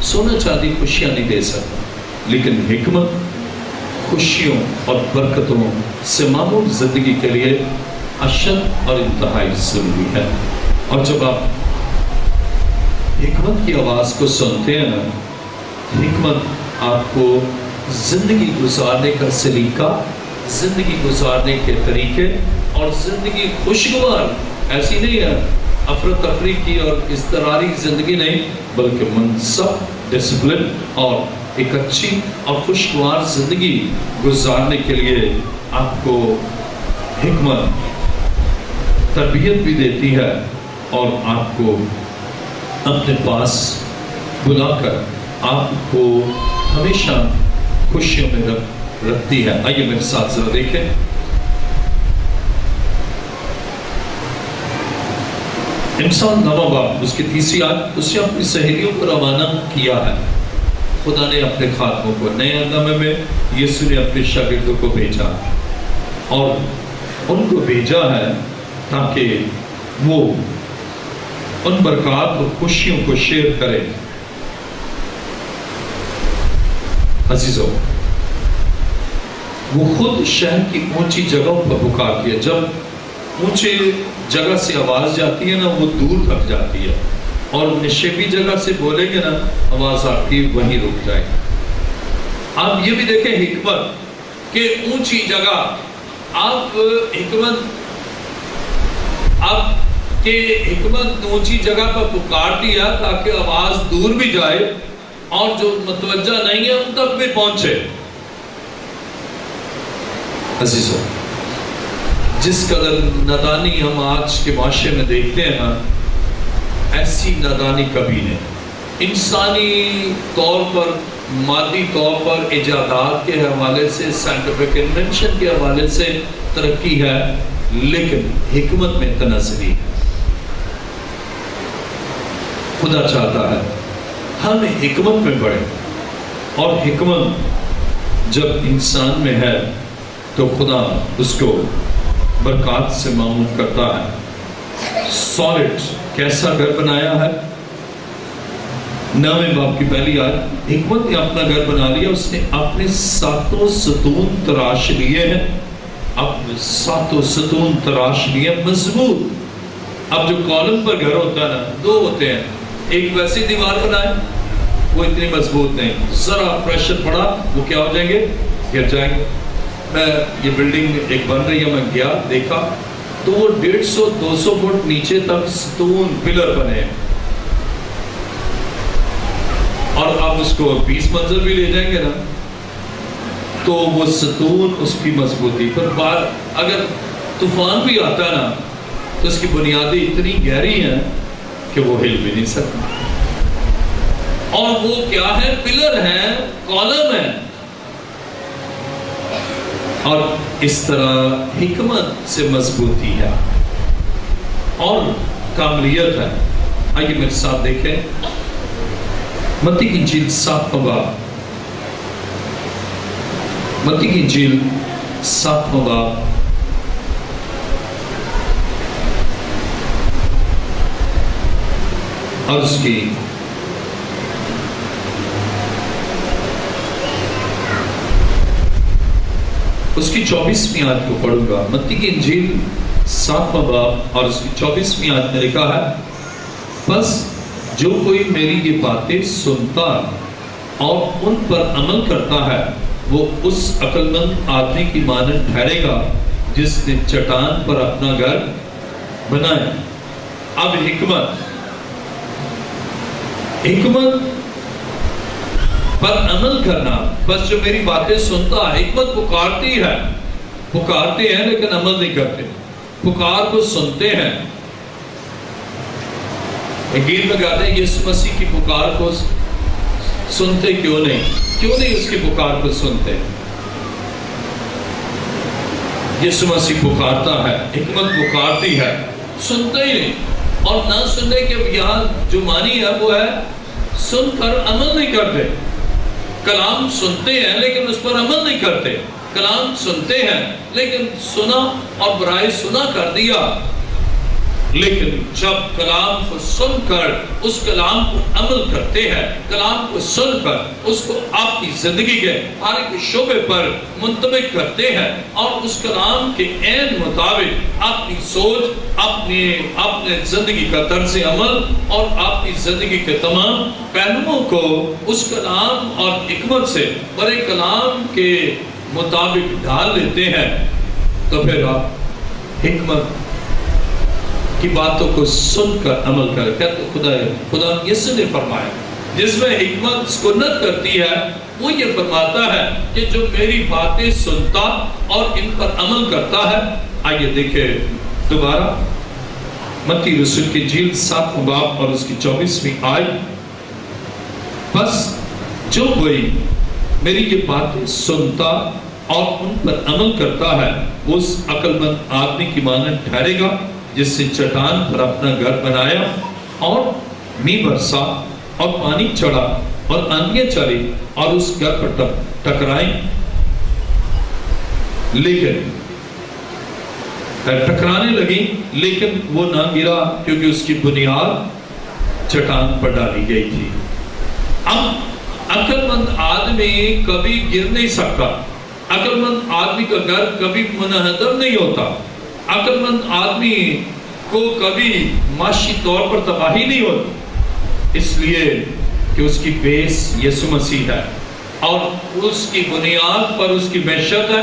سونا چاندی خوشیاں نہیں دے سکتا، لیکن حکمت خوشیوں اور برکتوں سے معمول زندگی کے لیے اشد اور انتہائی ضروری ہے۔ اور جب آپ حکمت کی آواز کو سنتے ہیں نا، حکمت آپ کو زندگی گزارنے کا سلیقہ، زندگی گزارنے کے طریقے اور زندگی خوشگوار، ایسی نہیں ہے افرتفری کی اور اضطراری زندگی نہیں، بلکہ منصب، ڈسپلن اور ایک اچھی اور خوشگوار زندگی گزارنے کے لیے آپ کو حکمت تربیت بھی دیتی ہے، اور آپ کو اپنے پاس بلا کر آپ کو ہمیشہ خوشیوں میں رکھتی ہے۔ آئیے میرے ساتھ ذرا دیکھیں، انسان نواں باب اس کی تیسری آیت، اس نے اپنی سہیلیوں کو روانہ کیا ہے۔ خدا نے اپنے خادموں کو نئے نامے میں یسوع نے اپنے شاگردوں کو بھیجا، اور ان کو بھیجا ہے تاکہ وہ ان برکات اور خوشیوں کو شیئر کرے۔ عزیزو، وہ خود شہر کی اونچی جگہوں پر پکار کیا۔ جب اونچے جگہ سے آواز جاتی ہے نا، وہ دور تک جاتی ہے، اور نشیبی جگہ سے بولیں گے نا آواز آپ کی وہیں رک جائے گی. آپ یہ بھی دیکھیں حکمت کہ اونچی جگہ آپ حکمت اونچی جگہ پر پکار دیا تاکہ آواز دور بھی جائے اور جو متوجہ نہیں ہے ان تک بھی پہنچے. عزیزو، جس قدر نادانی ہم آج کے معاشرے میں دیکھتے ہیں نا، ایسی نادانی کبھی نہیں. انسانی طور پر، مادی طور پر، ایجادات کے حوالے سے، سائنٹیفک انوینشن کے حوالے سے ترقی ہے، لیکن حکمت میں تنزلی ہے. خدا چاہتا ہے ہم حکمت میں بڑھیں، اور حکمت جب انسان میں ہے تو خدا اس کو برکات سے معمور کرتا ہے. سالڈ کیسا گھر بنایا ہے؟ 9 باب کی پہلی آیت. حکمت نے اپنا گھر بنا لیا، اس نے اپنے 7 ستون تراش لیے ہیں. اپنے 7 ستون تراش لیے مضبوط. اب جو کالم پر گھر ہوتا ہے نا، 2 ہوتے ہیں. ایک ویسی دیوار بنائے، وہ اتنی مضبوط نہیں، ذرا پریشر پڑا وہ کیا ہو جائیں گے؟ گر جائیں گے. میں یہ بلڈنگ ایک بن رہی ہے، میں گیا دیکھا تو وہ 150-200 فٹ نیچے تک ستون پلر بنے ہیں، اور آپ اس کو 20 منزل بھی لے جائیں گے نا تو وہ ستون، اس کی مضبوطی پر بعد اگر طوفان بھی آتا ہے نا تو اس کی بنیادیں اتنی گہری ہیں کہ وہ ہل بھی نہیں سکتا. اور وہ کیا ہے؟ پلر ہیں، کالم ہیں. اور اس طرح حکمت سے مضبوطی ہے اور کاملیت ہے. آئیے میرے ساتھ دیکھیں متی کی انجیل 7واں باب. متی کی انجیل 7واں باب اور اس کی اس کی 24ویں آیت کو پڑھوں گا. متی کی انجیل 7واں باب اور اس کی 24ویں آیت میں لکھا ہے، بس جو کوئی میری یہ باتیں سنتا اور ان پر عمل کرتا ہے وہ اس عقل مند آدمی کی مانند ٹھہرے گا جس نے چٹان پر اپنا گھر بنایا. اب حکمت پر عمل کرنا. بس جو میری باتیں سنتا ہے. حکمت پکارتے ہیں لیکن عمل نہیں کرتے. پکار کو سنتے ہیں. انجیل میں کہتے ہیں یسوع مسیح کی پکار کو سنتے کیوں نہیں اس کی پکار کو سنتے؟ یسوع مسیح پکارتا ہے، حکمت پکارتی ہے، سنتے ہی نہیں. اور نہ سننے کے یہاں جو معنی ہے وہ ہے سن کر عمل نہیں کرتے. کلام سنتے ہیں لیکن اس پر عمل نہیں کرتے. کلام سنتے ہیں لیکن سنا اور برائے سنا کر دیا. لیکن جب کلام کو سن کر اس کلام کو عمل کرتے ہیں، کلام کو سن کر اس کو آپ کی زندگی کے ہر ایک شعبے پر منطبق کرتے ہیں اور اس کلام کے عین مطابق اپنی سوچ، اپنے زندگی کا طرز عمل اور اپنی زندگی کے تمام پہلوؤں کو اس کلام اور حکمت سے بڑے کلام کے مطابق ڈال لیتے ہیں، تو پھر آپ حکمت کی باتوں کو سن کر عمل کر. کہتے خدا یسوع نے فرمایا جس میں حکمت سکونت کرتی ہے وہ یہ فرماتا ہے کہ جو میری باتیں سنتا اور ان پر عمل کرتا ہے. آئیے دیکھیں دوبارہ متی رسول کی انجیل 7واں باب اور اس کی 24ویں آیت. بس جو کوئی میری یہ باتیں سنتا اور ان پر عمل کرتا ہے وہ اس عقل مند آدمی کی مانند ٹھہرے گا جس سے چٹان پر اپنا گھر بنایا اور میںہ برسا اور پانی چڑھا اور آندھیاں چلی اور اس گھر پر ٹکرائیں، لیکن ٹکرانے لگی لیکن وہ نہ گرا کیونکہ اس کی بنیاد چٹان پر ڈالی گئی تھی. اب عقل مند آدمی کبھی گر نہیں سکتا. عقل مند آدمی کا گھر کبھی منہدم نہیں ہوتا. عقل مند آدمی کو کبھی معاشی طور پر تباہی نہیں ہوتی. اس لیے کہ اس کی بیس یسوع مسیح ہے اور اس کی بنیاد پر اس کی معیشت ہے.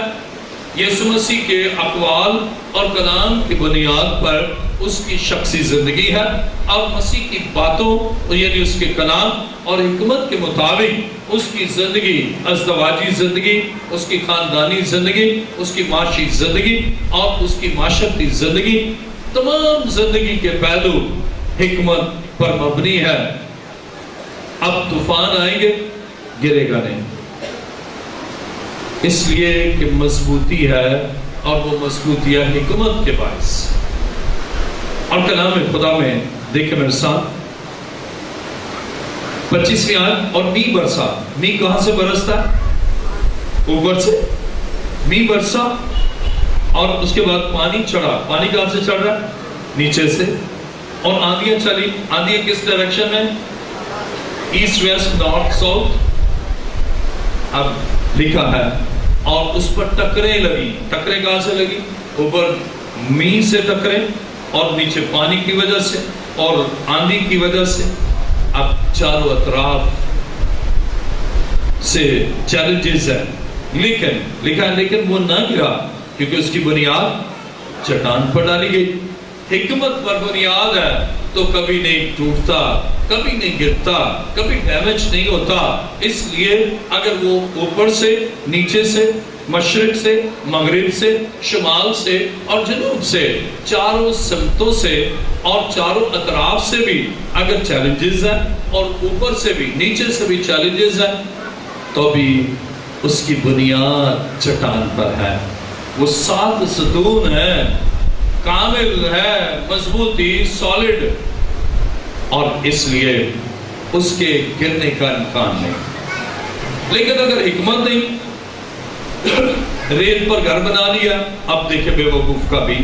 یسوع مسیح کے اقوال اور کلام کی بنیاد پر اس کی شخصی زندگی ہے اور مسیح کی باتوں یعنی اس کے کلام اور حکمت کے مطابق اس کی زندگی، ازدواجی زندگی، اس کی خاندانی زندگی، اس کی معاشی زندگی اور اس کی معاشرتی زندگی، تمام زندگی کے پہلو حکمت پر مبنی ہے. اب طوفان آئیں گے، گرے گا نہیں، اس لیے کہ مضبوطی ہے اور وہ مضبوطی ہے حکمت کے باعث. اور کلام خدا میں دیکھیں میرے ساتھ 25ویں آیت، اور می برسا. می کہاں سے برستا ہے؟ اوپر سے می برسا، اور اس کے بعد پانی چڑھا. پانی کہاں سے چڑھ رہا ہے؟ نیچے سے. اور آندیاں چلی. آندیاں کس ڈائریکشن میں؟ East west north south. اب لکھا ہے اور اس پر ٹکریں لگی. ٹکریں کہاں سے لگی؟ اوپر می سے ٹکریں اور نیچے پانی کی وجہ سے اور آندھی کی وجہ سے. اب چاروں اطراف سے چیلنجز ہے، لیکن لکھا ہے لیکن وہ نہ گرا کیونکہ اس کی بنیاد چٹان پر ڈالی گئی. حکمت پر بنیاد ہے تو کبھی نہیں ٹوٹتا، کبھی نہیں گرتا، کبھی ڈیمیج نہیں ہوتا. اس لیے اگر وہ اوپر سے، نیچے سے، مشرق سے، مغرب سے، شمال سے اور جنوب سے، چاروں سمتوں سے اور چاروں اطراف سے بھی اگر چیلنجز ہیں اور اوپر سے بھی نیچے سے بھی چیلنجز ہیں، تو بھی اس کی بنیاد چٹان پر ہے. وہ 7 ستون ہے، کامل ہے، مضبوطی، سالڈ، اور اس لیے اس کے گرنے کا امکان نہیں. لیکن اگر حکمت نہیں، ریت پر گھر بنا لیا. اب دیکھیں بے وقوف کا بھی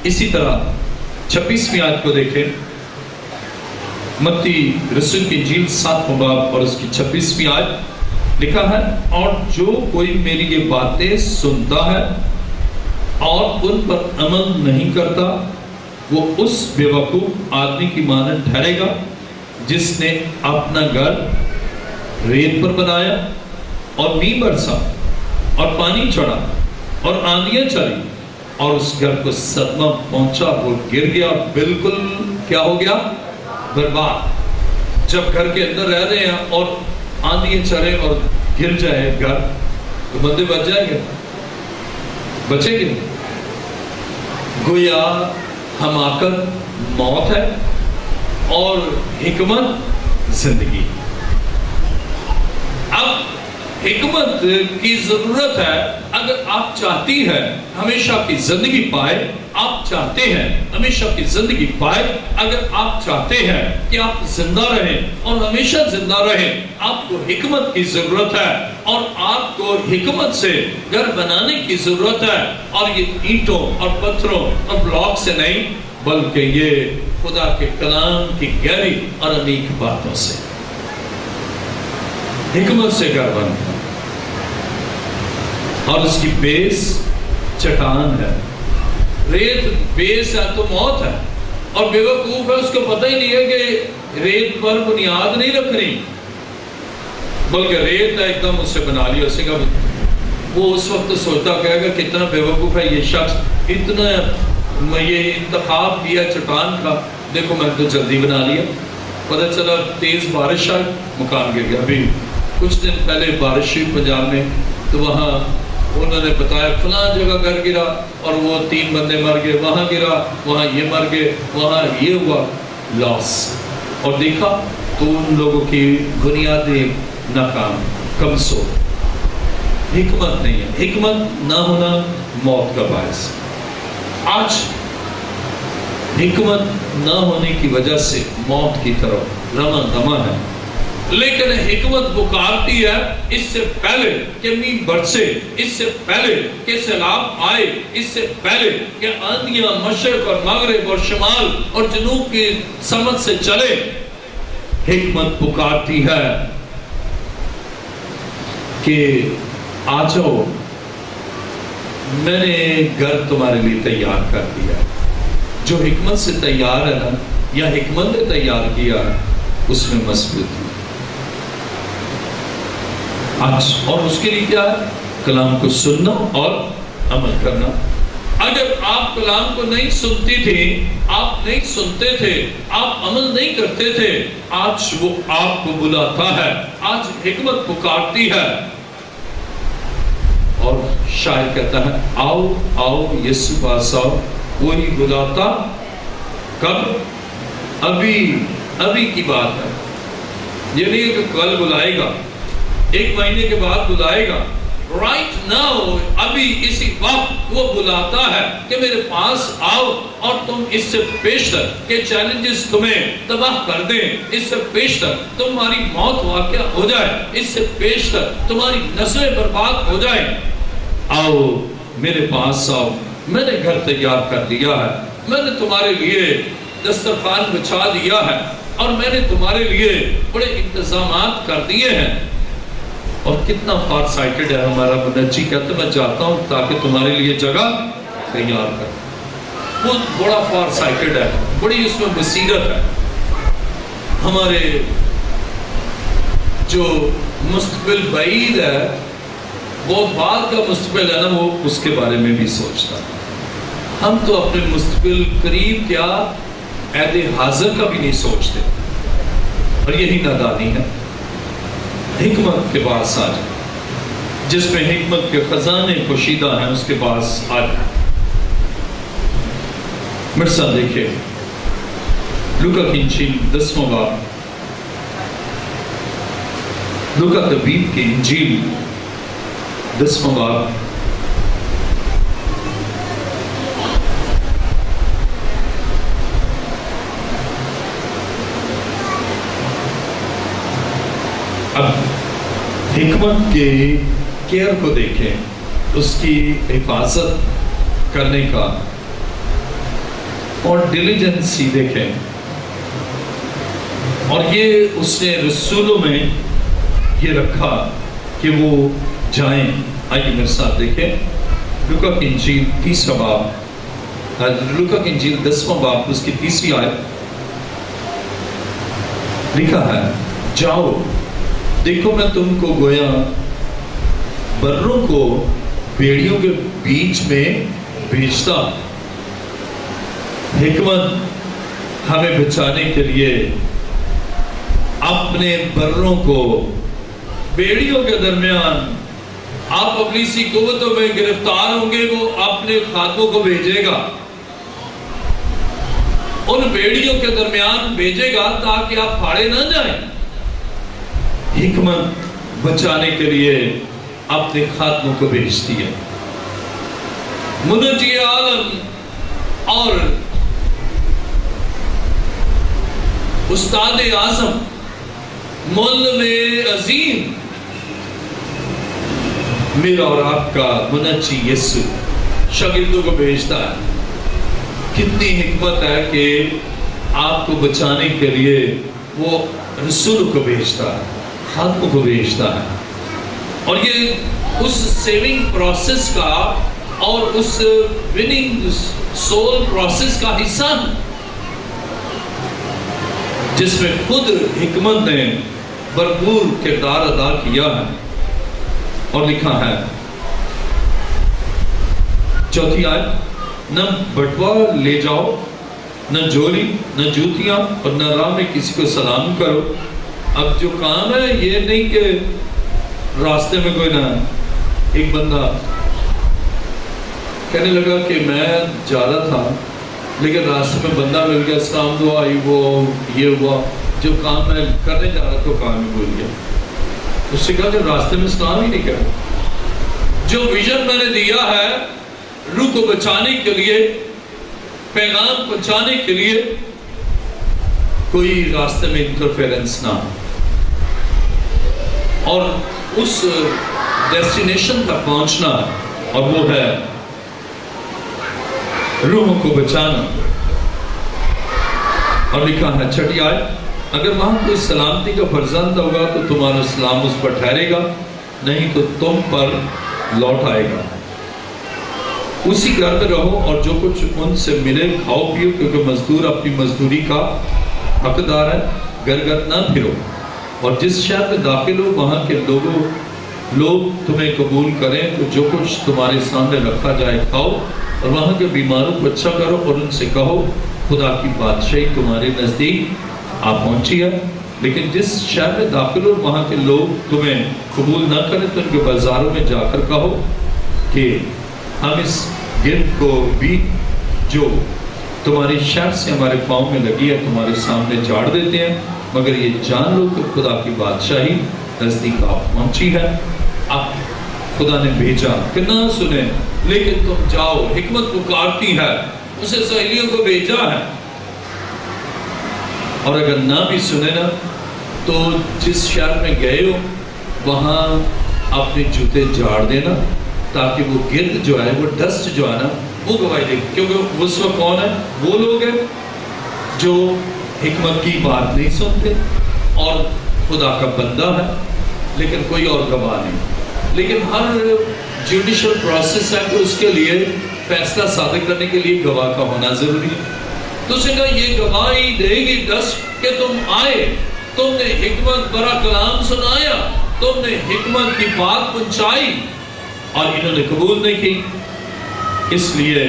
اسی طرح. 26ویں آیت کو دیکھیں، متی رسول کی انجیل 7واں باب اور اس کی 26ویں آیت. لکھا ہے اور جو کوئی میری یہ باتیں سنتا ہے اور ان پر عمل نہیں کرتا وہ اس بے وقوف آدمی کی مانند ٹھہرے گا جس نے اپنا گھر ریت پر بنایا اور می برسا اور پانی چڑھا اور آندیاں چلی اور اس گھر کو صدمہ پہنچا. وہ گر گیا اور بالکل کیا ہو گیا؟ برباد. جب گھر کے اندر رہ رہے ہیں اور آندیاں چڑھے اور گر جائے گھر تو بندے بچ جائیں گے؟ بچیں گے؟ گویا حماقت موت ہے اور حکمت زندگی. اب حکمت کی ضرورت ہے اگر آپ چاہتی ہیں ہمیشہ کی زندگی پائے. آپ چاہتے ہیں ہمیشہ کی زندگی پائے. اگر آپ چاہتے ہیں کہ آپ زندہ رہیں اور ہمیشہ زندہ رہیں، آپ کو حکمت کی ضرورت ہے اور آپ کو حکمت سے گھر بنانے کی ضرورت ہے. اور یہ اینٹوں اور پتھروں اور بلاک سے نہیں بلکہ یہ خدا کے کلام کی گہری اور عمیق باتوں سے، حکمت سے گھر بنتا اور اس کی بیس چٹان ہے. ریت بیس ہے تو موت ہے اور بے وقوف ہے، اس کو پتہ ہی نہیں ہے کہ ریت پر بنیاد نہیں رکھنی بلکہ ریت ہے ایک دم اس سے بنا لیا. اسے کہا وہ اس وقت سوچتا کہے گا کتنا بے وقوف ہے یہ شخص، اتنا یہ انتخاب کیا چٹان کا، دیکھو میں تو جلدی بنا لیا. پتہ چلا تیز بارش آئی، مکان گر گیا. ابھی کچھ دن پہلے بارش ہوئی پنجاب میں تو وہاں انہوں نے بتایا فلاں جگہ گھر گرا اور وہ 3 بندے مر گئے، وہاں گرا، وہاں یہ مر گئے، وہاں یہ ہوا، لاس. اور دیکھا تو ان لوگوں کی بنیادیں ناکام، کمزور. حکمت نہیں ہے. حکمت نہ ہونا موت کا باعث. آج حکمت نہ ہونے کی وجہ سے موت کی طرف رواں دواں ہے. لیکن حکمت پکارتی ہے اس سے پہلے کہ میںہ برسے، اس سے پہلے کہ سیلاب آئے، اس سے پہلے کہ آندیاں مشرق اور مغرب اور شمال اور جنوب کی سمت سے چلے. حکمت پکارتی ہے کہ آ جاؤ، میں نے گھر تمہارے لیے تیار کر دیا. جو حکمت سے تیار ہے نا یا حکمت نے تیار کیا ہے اس میں مثبت آج، اور اس کے لیے کیا ہے؟ کلام کو سننا اور عمل کرنا۔ اگر آپ کلام کو نہیں سنتی تھی، آپ نہیں سنتے تھے، آپ عمل نہیں کرتے تھے، آج وہ آپ کو بلاتا ہے، آج حکمت پکارتی ہے اور شاعر کہتا ہے آؤ آؤ یسوع پاس آؤ، وہی بلاتا کب؟ ابھی کی بات ہے، یہ نہیں کہ کل بلائے گا، ایک مہینے کے بعد بلائے گا، رائٹ ناؤ، ابھی اسی وقت وہ بلاتا ہے کہ میرے پاس آؤ، اور تم اس سے پیشتر کہ چیلنجز تمہیں تباہ کر دیں، اس سے پیشتر تمہاری موت واقع ہو جائے، اس سے پیشتر تمہاری نسلیں برباد ہو جائیں، آؤ میرے پاس آؤ، میں نے گھر تیار کر دیا ہے، میں نے تمہارے لیے دسترخوان بچھا دیا ہے، اور میں نے تمہارے لیے بڑے انتظامات کر دیے ہیں۔ اور کتنا فار سائٹڈ ہے ہمارا منجی، کہتے میں چاہتا ہوں تاکہ تمہارے لیے جگہ تیار کر، وہ بڑا فار سائٹڈ ہے، بڑی اس میں بصیرت ہے۔ ہمارے جو مستقبل بعید ہے، وہ بعد کا مستقبل ہے نا، وہ اس کے بارے میں بھی سوچتا ہے۔ ہم تو اپنے مستقبل قریب کیا عہد حاضر کا بھی نہیں سوچتے، اور یہی نادانی ہے۔ حکمت کے پاس آ جائے، جس میں حکمت کے خزانے پوشیدہ ہیں، اس کے پاس آ جائے۔ میرے ساتھ دیکھیں لوکا کی انجیل 10واں باب، لوکا طبیب کی انجیل 10واں باب، اب حکمت کے کیئر کو دیکھیں، اس کی حفاظت کرنے کا اور ڈیلیجنسی دیکھیں، اور یہ اس نے رسولوں میں یہ رکھا کہ وہ جائیں۔ آئیے میرے ساتھ دیکھیں لوکا کی انجیل 30واں باب، لوکا کی انجیل 10واں باب، اس کی 30ویں آیت لکھا ہے، جاؤ دیکھو میں تم کو گویا بروں کو بھیڑیوں کے بیچ میں بھیجتا۔ حکمت ہمیں بچانے کے لیے اپنے بروں کو بھیڑیوں کے درمیان، آپ اپنی سی قوتوں میں گرفتار ہوں گے، وہ اپنے خادموں کو بھیجے گا، ان بھیڑیوں کے درمیان بھیجے گا تاکہ آپ پھاڑے نہ جائیں۔ حکمت بچانے کے لیے اپنے خادموں کو بھیجتی ہے۔ منجی عالم اور استاد اعظم، معلم عظیم، میرا اور آپ کا منجی یسوع شاگردوں کو بھیجتا ہے۔ کتنی حکمت ہے کہ آپ کو بچانے کے لیے وہ رسول کو بھیجتا ہے، خادموں کو بھیجتا ہے، اور یہ اس سیونگ پروسیس کا اور اس وننگ سول پروسیس کا حصہ ہے، جس میں خود حکمت نے بھرپور کردار ادا کیا ہے۔ اور لکھا ہے 4 آیت، نہ بٹوا لے جاؤ، نہ جولی، نہ جوتیاں، اور نہ راہ میں کسی کو سلام کرو۔ اب جو کام ہے یہ نہیں کہ راستے میں کوئی نہ، ایک بندہ کہنے لگا کہ میں جا رہا تھا لیکن راستے میں بندہ مل گیا، اسلام دعا آئی، وہ یہ ہوا، جو کام میں کرنے جا رہا تھا کام ہی بھول گیا۔ اس سے کہا کہ راستے میں اسلام ہی نہیں کرا۔ جو ویژن میں نے دیا ہے روح کو بچانے کے لیے، پیغام پہنچانے کے لیے، کوئی راستے میں انٹرفیرنس نہ، اور اس ڈیسٹینیشن تک پہنچنا، اور وہ ہے روحوں کو بچانا۔ اور لکھا ہے 6 آیت، اگر وہاں کوئی سلامتی کا فرزند ہوگا تو تمہارا سلام اس پر ٹھہرے گا، نہیں تو تم پر لوٹ آئے گا۔ اسی گھر میں رہو اور جو کچھ ان سے ملے کھاؤ پیو، کیونکہ مزدور اپنی مزدوری کا حقدار ہے۔ گھر گھر نہ پھرو، اور جس شہر میں داخل ہو وہاں کے لوگ تمہیں قبول کریں تو جو کچھ تمہارے سامنے رکھا جائے کھاؤ، اور وہاں کے بیماروں کو اچھا کرو، اور ان سے کہو خدا کی بادشاہی تمہارے نزدیک آ پہنچی ہے۔ لیکن جس شہر میں داخل ہو وہاں کے لوگ تمہیں قبول نہ کریں تو ان کے بازاروں میں جا کر کہو کہ ہم اس گرد کو بھی جو تمہاری شہر سے ہمارے پاؤں میں لگی ہے تمہارے سامنے جھاڑ دیتے ہیں، مگر یہ جان لو کہ خدا کی بادشاہی نزدیک آ پہنچی ہے۔ اب خدا نے بھیجا کہ نہ سنیں، لیکن تم جاؤ، حکمت پکارتی ہے، اسے اسرائیلیوں کو بھیجا ہے، اور اگر نہ بھی سنے نا تو جس شہر میں گئے ہو وہاں اپنے جوتے جھاڑ دینا، تاکہ وہ گرد جو ہے، وہ ڈسٹ جو ہے نا، وہ گواہی دے، کیونکہ اس وقت کون ہے؟ وہ لوگ ہیں جو حکمت کی بات نہیں سنتے اور خدا کا بندہ ہے لیکن کوئی اور گواہ نہیں۔ لیکن ہر جوڈیشل پروسیس ہے کہ اس کے لیے فیصلہ صادر کرنے کے لیے گواہ کا ہونا ضروری ہے۔ تو اس نے کہا یہ گواہی دے گی ڈسٹ کہ تم آئے، تم نے حکمت برا کلام سنایا، تم نے حکمت کی بات پہنچائی، اور انہوں نے قبول نہیں کی، اس لیے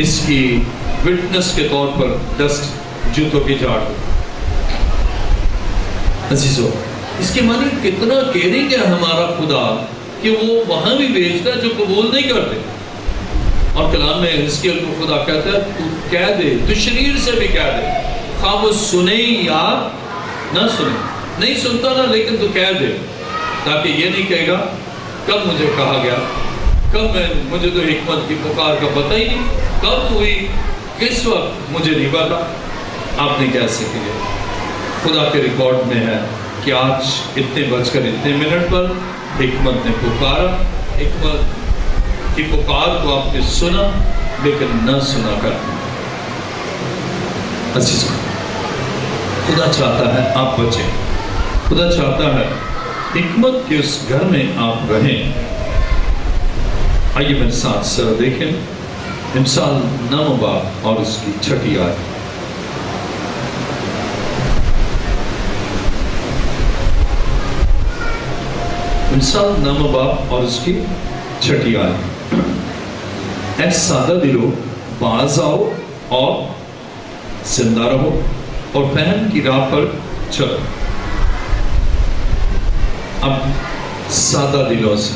اس کی وٹنس کے طور پر ڈسٹ جوتوں کی جھاڑ۔ عزیزو، اس کے معنی کتنا کیئرنگ ہے ہمارا خدا کہ وہ وہاں بھی بھیجتا ہے جو قبول نہیں کرتے۔ اور کلام میں حزقیل کو خدا کہتا ہے تو کہہ دے، تو شریر سے بھی کہہ دے، خواہ وہ سنے یا نہ سنے، نہیں سنتا نا لیکن تو کہہ دے، تاکہ یہ نہیں کہے گا کب مجھے کہا گیا، کب مجھے تو حکمت کی پکار کا پتہ ہی نہیں، کب ہوئی، کس وقت مجھے نہیں پتا۔ آپ نے کہہ سکے خدا کے ریکارڈ میں ہے کہ آج اتنے بج کر اتنے منٹ پر حکمت نے پکارا، حکمت کی پکار کو آپ نے سنا لیکن نہ سنا کرتے۔ عزیزو، خدا چاہتا ہے آپ بچیں، خدا چاہتا ہے حکمت کے اس گھر میں آپ رہیں۔ آئیے میرے ساتھ سر دیکھیں امثال 9 باب اور اس کی 6 آیت۔ امثال 9 باب اور اس کی 6 آیت۔ اے سادہ دلو باز آؤ اور زندہ رہو اور فہم کی راہ پر چلو۔ اب سادہ دلوں سے،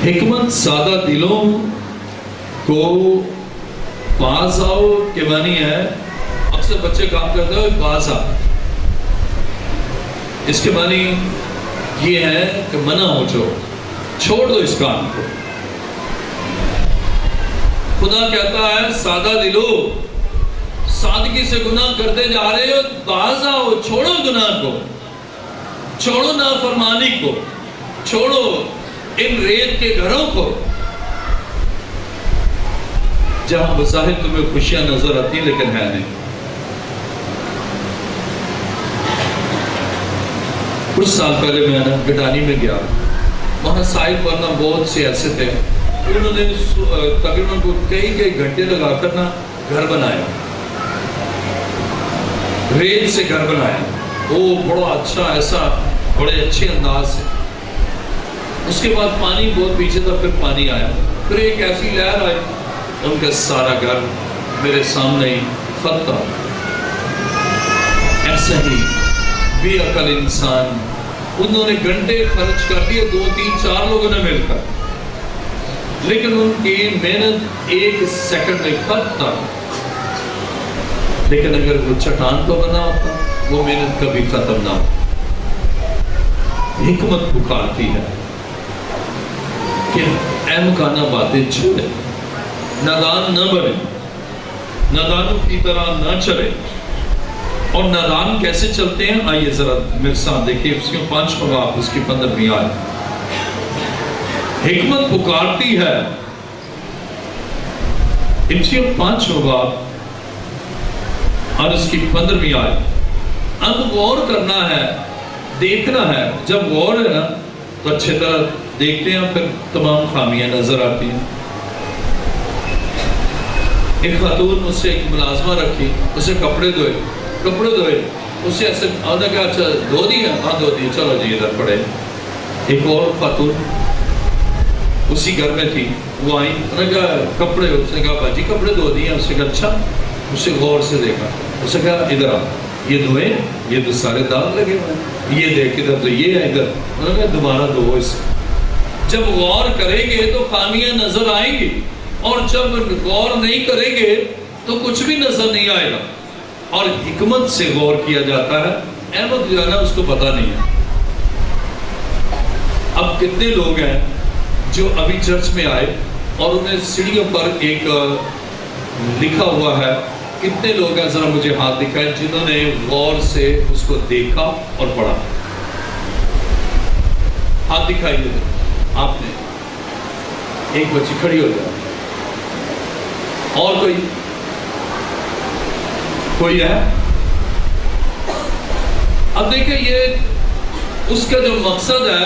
حکمت سادہ دلوں کو باز آؤ کے معنی ہے، اکثر بچے کام کرتے ہوئے باز آ، اس کے معنی یہ ہے کہ منع ہو جاؤ، چھوڑ دو اس کام کو۔ خدا کہتا ہے سادہ دلو، سادگی سے گناہ کرتے جا رہے ہو، باز آؤ، چھوڑو گناہ کو، چھوڑو نافرمانی کو، چھوڑو ان ریت کے گھروں کو جہاں بظاہر تمہیں خوشیاں نظر آتی ہیں لیکن ہے نہیں۔ کچھ سال پہلے میں نا گڈانی میں گیا، وہاں صاحب ورنہ بہت سے ایسے تھے، انہوں نے تقریباً کئی گھنٹے لگا کر نا گھر بنایا، ریت سے گھر بنایا، وہ بڑا اچھا، ایسا بڑے اچھے انداز سے۔ اس کے بعد پانی بہت پیچھے تھا، پھر پانی آیا، پھر ایک ایسی لہر آئی، ان کا سارا گھر میرے سامنے ہی ختم۔ ایسا ہی بے عقل انسان، انہوں نے گھنٹے خرچ کر دیے 2 3 4 لوگوں نے مل کر، لیکن ان کی محنت 1 سیکنڈ میں ختم۔ لیکن اگر وہ چٹان کو بنا ہوتا وہ محنت کبھی ختم نہ ہو۔ حکمت پکارتی ہے کہ اے مکانہ باتیں چھوڑے، نادان نہ بنے، نادانوں کی طرح نہ چلے۔ اور نادان کیسے چلتے ہیں؟ آئیے ذرا میرے ساتھ دیکھیے اس کے 5واں باب اس کی 15ویں آیت۔ حکمت پکارتی ہے، اس کے 5واں باب اور اس کی 15ویں آیت۔ اب غور کرنا ہے، دیکھنا ہے، جب غور ہے نا تو اچھے طرح دیکھتے ہیں پھر تمام خامیاں نظر آتی ہیں. ایک خاتون اس سے ایک ملازمہ رکھی, اسے کپڑے دھوئے, اسے ایسے آدھا کہ اچھا دھو دیا, ہاں دھو دیا, چلو جی ادھر پڑے. ایک اور خاتون اسی گھر میں تھی, وہ آئی, انہوں نے کہا کپڑے, اس نے کہا باجی کپڑے دھو دیے. اس نے کہا اچھا. اسے غور سے دیکھا, اس نے کہا ادھر آ, یہ دھوئے, یہ تو سارے داغ لگے ہوئے ہیں, یہ دیکھ ادھر تو یہ ہے ادھر. انہوں نے کہا دوبارہ دھو اسے. جب غور کریں گے تو خامیاں نظر آئیں گی, اور جب غور نہیں کریں گے تو کچھ بھی نظر نہیں آئے گا. اور حکمت سے غور کیا جاتا ہے. احمد جو ہے نا اس کو پتہ نہیں ہے. اب کتنے لوگ ہیں جو ابھی چرچ میں آئے اور انہیں سیڑھیوں پر ایک لکھا ہوا ہے, کتنے لوگ ہیں ذرا مجھے ہاتھ دکھائیں جنہوں نے غور سے اس کو دیکھا اور پڑھا؟ ہاتھ دکھائیے. آپ نے ایک بچی کھڑی ہو جائے. اور کوئی ہے؟ اب دیکھیں یہ اس کا جو مقصد ہے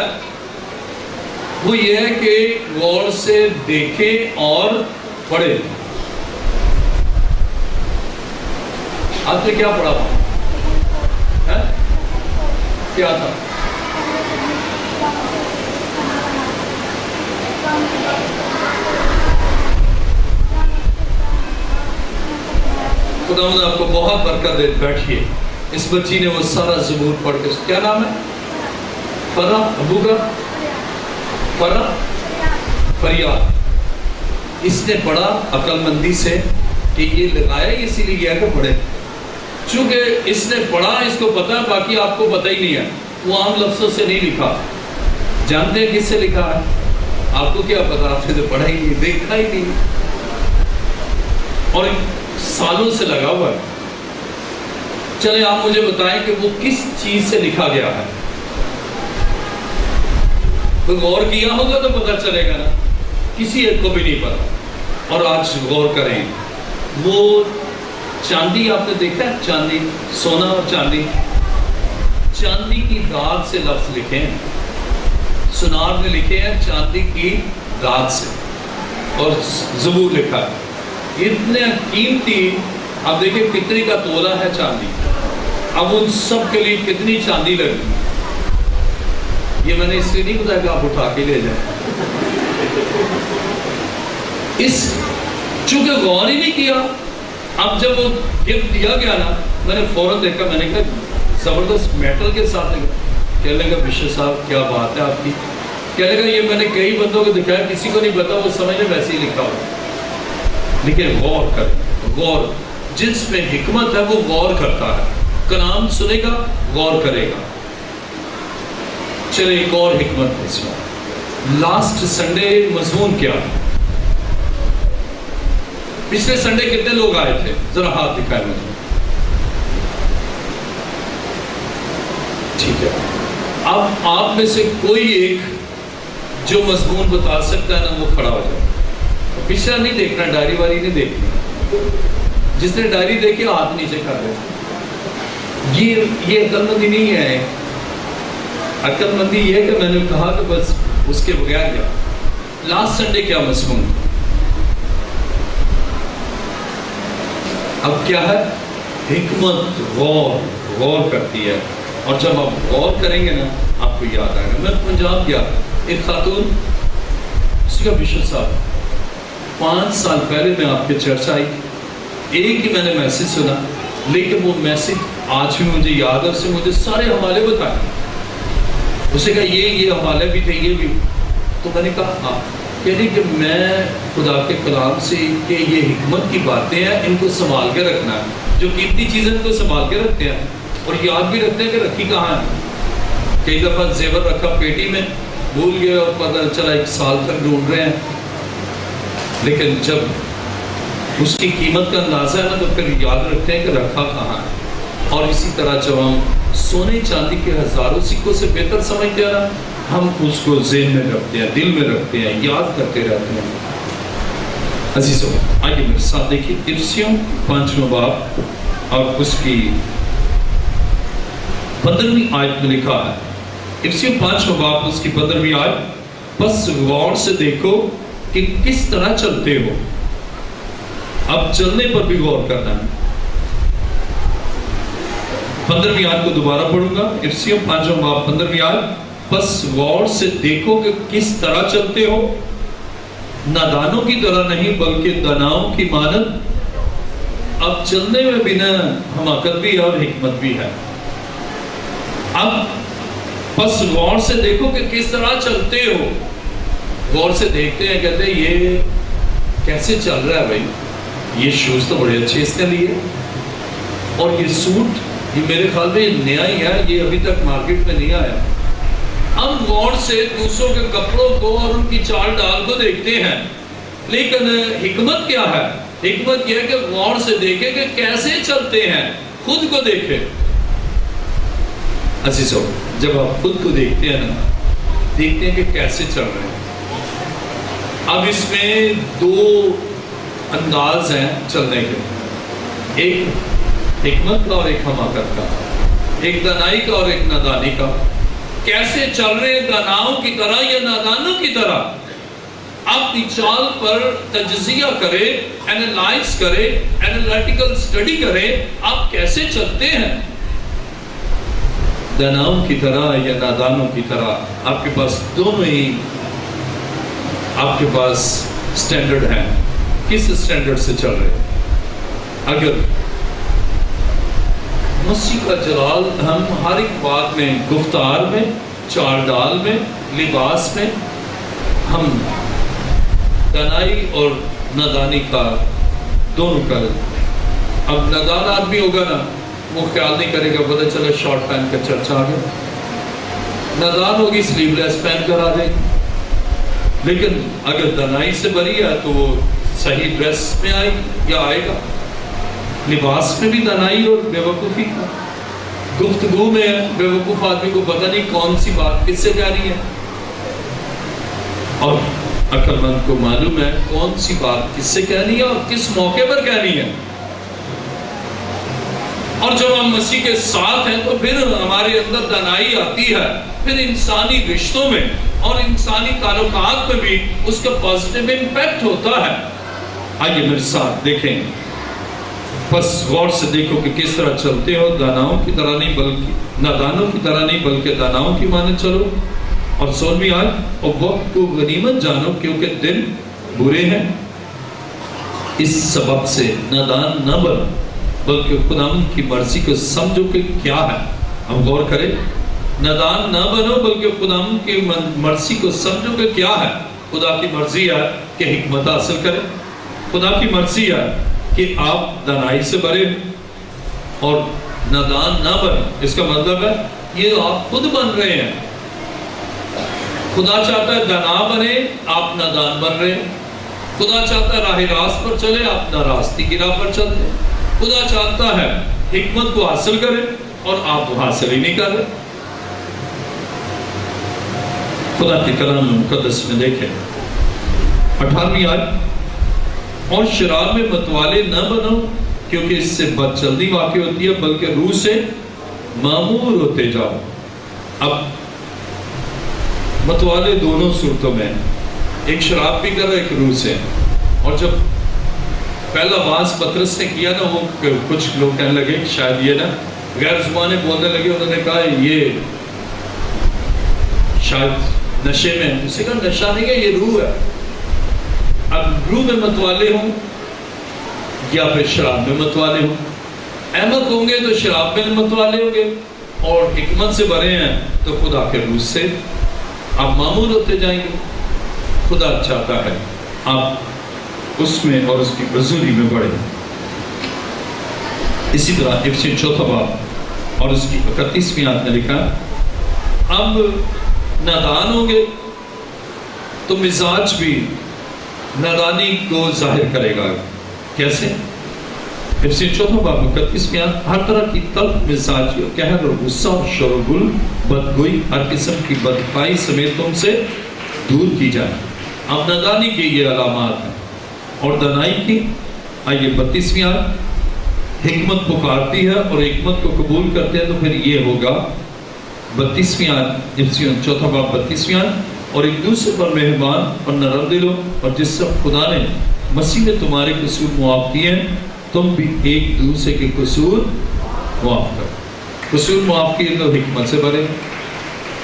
وہ یہ ہے کہ غور سے دیکھیں اور پڑھیں. آپ نے کیا پڑھا تھا؟ کیا تھا؟ خداوند آپ کو بہت برکت دے. بیٹھیے. اس بچی نے وہ سارا زبور پڑھ کے, کیا نام ہے؟ فرح, ابو کا فریاد. اس نے پڑھا عقل مندی سے کہ یہ لگایا اسی لیے گیا کہ پڑھے. چونکہ اس نے پڑھا, اس کو پتا ہے, باقی آپ کو پتہ ہی نہیں ہے. وہ عام لفظوں سے نہیں لکھا. جانتے ہیں کس سے لکھا ہے؟ آپ کو کیا پتا, آپ نے تو پڑھا ہی نہیں, دیکھا ہی نہیں, اور سالوں سے لگا ہوا ہے. چلے آپ مجھے بتائیں کہ وہ کس چیز سے لکھا گیا ہے؟ تو غور کیا ہوگا تو پتہ چلے گا نا. کسی ایک کو بھی نہیں پتا. اور آج غور کریں, وہ چاندی آپ نے دیکھا ہے؟ چاندی, سونا اور چاندی, چاندی کی دھات سے لفظ لکھے ہیں. سنار نے لکھے ہیں چاندی کی دھات سے, اور زبور لکھا ہے. اتنے قیمتی, اب دیکھیں کتنی کا تولہ ہے چاندی. اب ان سب کے لیے کتنی چاندی لگی. یہ میں نے اس لیے نہیں بتایا کہ آپ اٹھا کے لے جائیں. اس چونکہ غور ہی نہیں کیا. اب جب وہ گفٹ دیا گیا نا, میں نے فوراً دیکھا, میں نے کہا زبردست میٹل کے ساتھ. کہنے لگا بشر صاحب کیا بات ہے آپ کی. کہنے لگا یہ میں نے کئی بندوں کو دکھایا, کسی کو نہیں پتا, وہ سمجھے ویسے ہی لکھا ہوا. لیکن غور کریں, غور, جس میں حکمت ہے وہ غور کرتا ہے. کلام سنے گا, غور کرے گا. چلے ایک اور حکمت ہے اس میں. لاسٹ سنڈے مضمون کیا ہے؟ پچھلے سنڈے کتنے لوگ آئے تھے؟ ذرا ہاتھ دکھائے مجھے. ٹھیک ہے. اب آپ میں سے کوئی ایک جو مضمون بتا سکتا ہے نا, وہ کھڑا ہو جائے. پچھلا نہیں دیکھنا, ڈائری والی نہیں دیکھنا. جس نے ڈائری دیکھی ہاتھ نیچے کر دے. یہ عقل مندی نہیں ہے. عقل مندی یہ ہے کہ میں نے کہا کہ بس اس کے بغیر گیا. لاسٹ سنڈے کیا مضمون؟ اب کیا ہے؟ حکمت غور کرتی ہے. اور جب آپ غور کریں گے نا, آپ کو یاد آئے گا. میں پنجاب گیا, ایک خاتون, اس کا بشر صاحب 5 سال پہلے میں آپ کے چرچ آئی. ایک ہی میں نے میسج سنا, لیکن وہ میسج آج بھی مجھے یاد ہے. اس نے مجھے سارے حوالے بتائے. اس نے کہا یہ حوالے بھی تھے, یہ بھی. تو میں نے کہا ہاں. یعنی کہ میں خدا کے کلام سے کہ یہ حکمت کی باتیں ہیں, ان کو سنبھال کے رکھنا ہے. جو قیمتی چیزیں ان کو سنبھال کے رکھتے ہیں, اور یاد بھی رکھتے ہیں کہ رکھی کہاں ہے. کئی دفعہ زیور رکھا پیٹی میں, بھول گئے, اور پتہ چلا 1 سال تک ڈھونڈ رہے ہیں. لیکن جب اس کی قیمت کا اندازہ ہے نا, تو پھر یاد رکھتے ہیں کہ رکھا کہاں ہے. اور اسی طرح جب ہم سونے چاندی کے ہزاروں سکوں سے بہتر سمجھتے ہیں نا, ہم اس کو ذہن میں رکھتے ہیں, دل میں رکھتے ہیں, یاد کرتے رہتے ہیں. عزیزوں, آئیے میرے ساتھ دیکھیے افسیوں 5واں باب اور اس کی 15ویں آیت میں لکھا ہے. افسیوں 5واں باب اس کی 15ویں آیت. بس غور سے دیکھو کہ کس طرح چلتے ہو. اب چلنے پر بھی غور کرنا ہے. 15ویں آیت کو دوبارہ پڑھوں گا. افسیوں 5 باب 15ویں آیت. بس غور سے دیکھو کہ کس طرح چلتے ہو, نادانوں کی طرح نہیں بلکہ داناؤں کی مانند. اب چلنے میں بھی نا حماقت بھی ہے اور حکمت بھی ہے. اب بس غور سے دیکھو کہ کس طرح چلتے ہو. غور سے دیکھتے ہیں, کہتے ہیں یہ کیسے چل رہا ہے بھائی, یہ شوز تو بڑے اچھے اس کے لیے, اور یہ سوٹ یہ میرے خیال میں نیا ہی ہے, یہ ابھی تک مارکیٹ میں نہیں آیا. ہم غور سے دوسروں کے کپڑوں کو اور ان کی چال ڈال کو دیکھتے ہیں, لیکن حکمت کیا ہے؟ حکمت یہ ہے کہ غور سے دیکھیں کہ کیسے چلتے ہیں, خود کو دیکھیں. عزیزو, جب آپ خود کو دیکھتے ہیں نا, دیکھتے ہیں کہ کیسے چل رہے ہیں. اب اس میں 2 انداز ہیں چلنے کے, ایک حکمت کا اور ایک حماقت کا, ایک دانائی کا اور ایک نادانی کا. کیسے چل رہے ہیں, داناؤں کی طرح یا نادانوں کی طرح؟ اپنی چال پر تجزیہ کرے, اینالائز کرے, اینالیٹیکل سٹڈی کرے, آپ کیسے چلتے ہیں, داناؤں کی طرح یا نادانوں کی طرح؟ آپ کے پاس دونوں ہی آپ کے پاس سٹینڈرڈ ہیں. کس سٹینڈرڈ سے چل رہے ہیں؟ اگر مسیح کا جلال ہم ہر ایک بات میں, گفتار میں, چال ڈال میں, لباس میں, ہم دانائی اور نادانی کا دونوں کا. اب نادان آدمی ہوگا نا, وہ خیال نہیں کرے گا, پتہ چلا شارٹ پہن کر چرچ آ گیا. نادان ہوگی سلیو لیس پہن کر آ جائے گی. لیکن اگر دانائی سے بری ہے تو وہ صحیح ڈریس میں آئے گی یا آئے گا. لباس میں بھی دانائی اور بے وقوفی کا. گفتگو میں بے وقوف آدمی کو پتہ نہیں کون سی بات کس سے جاری ہے, اور عقل مند کو معلوم ہے کون سی بات کس سے کہنی ہے اور کس موقع پر کہنی ہے. اور جب ہم مسیح کے ساتھ ہیں تو پھر ہمارے اندر دانائی آتی ہے, پھر انسانی رشتوں میں اور انسانی تعلقات میں بھی اس کا پازیٹیو امپیکٹ ہوتا ہے. آئیے میرے ساتھ دیکھیں. بس غور سے دیکھو کہ کس طرح چلتے ہو, داناؤں کی طرح نہیں بلکہ نادانوں کی طرح نہیں بلکہ داناؤں کی مانند چلو. اور 16ویں آیت. اور وقت کو غنیمت جانو کیونکہ دن برے ہیں, اس سبب سے نادان نہ بنو بلکہ خداوند کی مرضی کو سمجھو کہ کیا ہے. ہم غور کریں, نادان نہ بنو بلکہ خداوند کی مرضی کو سمجھو کہ کیا ہے. خدا کی مرضی ہے کہ حکمت حاصل کریں, خدا کی مرضی ہے کہ آپ دانائی سے بھرے اور نادان نہ بنیں. اس کا مطلب ہے یہ آپ خود بن رہے ہیں. خدا چاہتا ہے دانا بنے, آپ نادان بن رہے ہیں. خدا چاہتا ہے راہ راست پر چلے, آپ ناراستی کی راہ پر چلتے ہیں. خدا چاہتا ہے حکمت کو حاصل کریں اور آپ وہ حاصل ہی نہیں کر رہے. خدا کے کلام مقدس میں دیکھیں 18ویں آیت. اور شراب میں متوالے نہ بنو کیونکہ اس سے بد جلدی واقع ہوتی ہے بلکہ روح سے معمور ہوتے جاؤ. اب متوالے دونوں صورتوں میں, ایک شراب بھی کر رہا ہے ایک روح سے. اور جب پہلا باز پترس نے کیا نا, وہ کچھ لوگ کہنے لگے شاید یہ نا غیر زبانیں بولنے لگے, انہوں نے کہا یہ شاید نشے میں. اس نے کہا نشہ نہیں ہے, یہ روح ہے. اب روح میں متوالے ہوں یا پھر شراب میں متوالے ہوں. احمق ہوں گے تو شراب میں متوالے ہوں گے, اور حکمت سے بھرے ہیں تو خدا کے روح سے آپ معمور ہوتے جائیں گے. خدا چاہتا ہے آپ اس میں اور اس کی بزرگی میں بڑھیں. اسی طرح افسیوں 4 باب اور اس کی 31ویں آیت میں لکھا, اب نادان ہوں گے تو مزاج بھی نادانی کو ظاہر کرے گا. کیسے؟ افسیوں 4 باب 31ویں آیت. ہر طرح کی تلخ مزاجی اور قہر اور غصہ اور شور و گل, بدگوئی, ہر قسم کی بدکائی سمیت تم سے دور کی جائے. اب نادانی کی یہ علامات ہیں. اور دانائی کی, آئیے 32ویں آیت. حکمت پکارتی ہے اور حکمت کو قبول کرتے ہیں تو پھر یہ ہوگا. 32ویں آیت افسیوں 4 باب 32ویں آیت. اور ایک دوسرے پر مہربان اور نرم دل ہو، اور جس طرح خدا نے مسیح میں تمہارے قصور معاف کیے ہیں تم بھی ایک دوسرے کے قصور معاف کرو۔ قصور معاف کیے تو حکمت سے بھرے،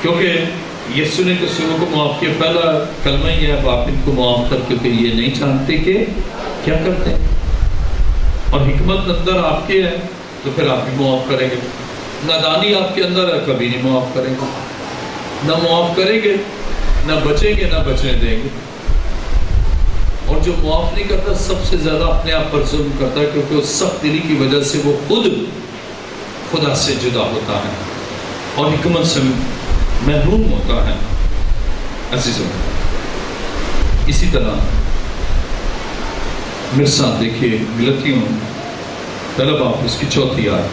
کیونکہ یسوع نے قصوروں کو معاف کیا۔ پہلا کلمہ یہ ہے باپ ان کو معاف کر، کیونکہ یہ نہیں جانتے کہ کیا کرتے ہیں۔ اور حکمت اندر آپ کے ہے تو پھر آپ بھی معاف کریں گے۔ نادانی آپ کے اندر ہے، کبھی نہیں معاف کریں گے، نہ معاف کریں گے، نہ بچیں گے، نہ بچنے دیں گے۔ اور جو معاف نہیں کرتا سب سے زیادہ اپنے آپ پر ظلم کرتا ہے، کیونکہ اس سخت دلی کی وجہ سے وہ خود خدا سے جدا ہوتا ہے اور حکمت سے محروم ہوتا ہے۔ عزیزوں، اسی طرح میرے ساتھ دیکھیے غلطیوں پہلا باب اس کی 4 آیت،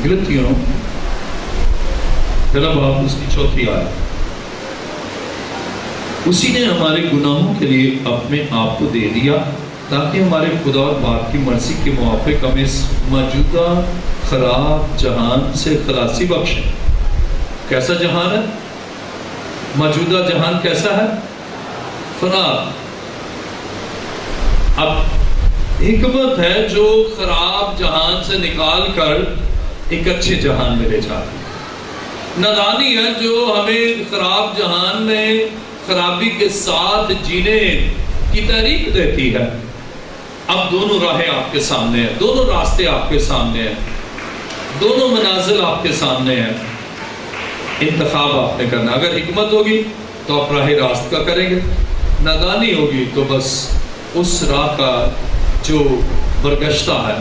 غلطیوں پہلا باب اس کی 4 آیت۔ اسی نے ہمارے گناہوں کے لیے اپنے آپ کو دے دیا تاکہ ہمارے خدا اور باپ کی مرضی کے موافق ہمیں اس موجودہ خراب جہان سے خلاصی بخشے۔ کیسا جہان ہے؟ موجودہ جہان کیسا ہے؟ خراب۔ اب حکمت ہے جو خراب جہان سے نکال کر ایک اچھے جہان میں لے جاتی ہے۔ نادانی ہے جو ہمیں خراب جہان میں خرابی کے ساتھ جینے کی تحریک دیتی ہے۔ اب دونوں راہیں آپ کے سامنے ہیں، دونوں راستے آپ کے سامنے ہیں، دونوں منازل آپ کے سامنے ہیں۔ انتخاب آپ نے کرنا۔ اگر حکمت ہوگی تو آپ راہ راست کا کریں گے، نادانی ہوگی تو بس اس راہ کا جو برگشتہ ہے،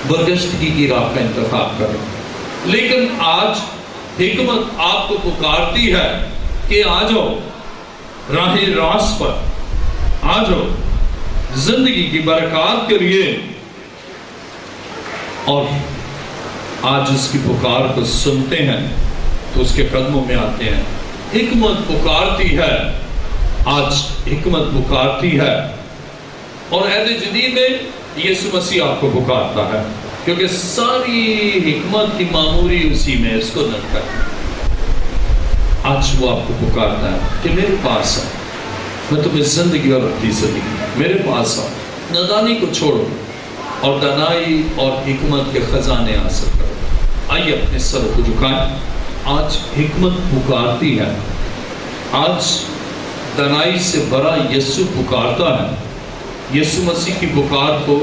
برگشتگی کی راہ کا انتخاب کریں۔ لیکن آج حکمت آپ کو پکارتی ہے کہ آ جاؤ راہ راست پر، آ جاؤ زندگی کی برکات کے لیے، اور آج اس کی پکار کو سنتے ہیں تو اس کے قدموں میں آتے ہیں۔ حکمت پکارتی ہے، آج حکمت پکارتی ہے، اور عہد جدید میں یسوع مسیح آپ کو پکارتا ہے، کیونکہ ساری حکمت کی معموری اسی میں، اس کو نہ کریں۔ آج وہ آپ کو پکارتا ہے کہ میرے پاس آؤ، میں تمہیں زندگی اور ابدی زندگی، میرے پاس آؤ، نادانی کو چھوڑو اور دانائی اور حکمت کے خزانے حاصل کرو۔ آئیے اپنے سر کو جھکائیں۔ آج حکمت پکارتی ہے، آج دانائی سے بڑا یسوع پکارتا ہے۔ یسوع مسیح کی پکار کو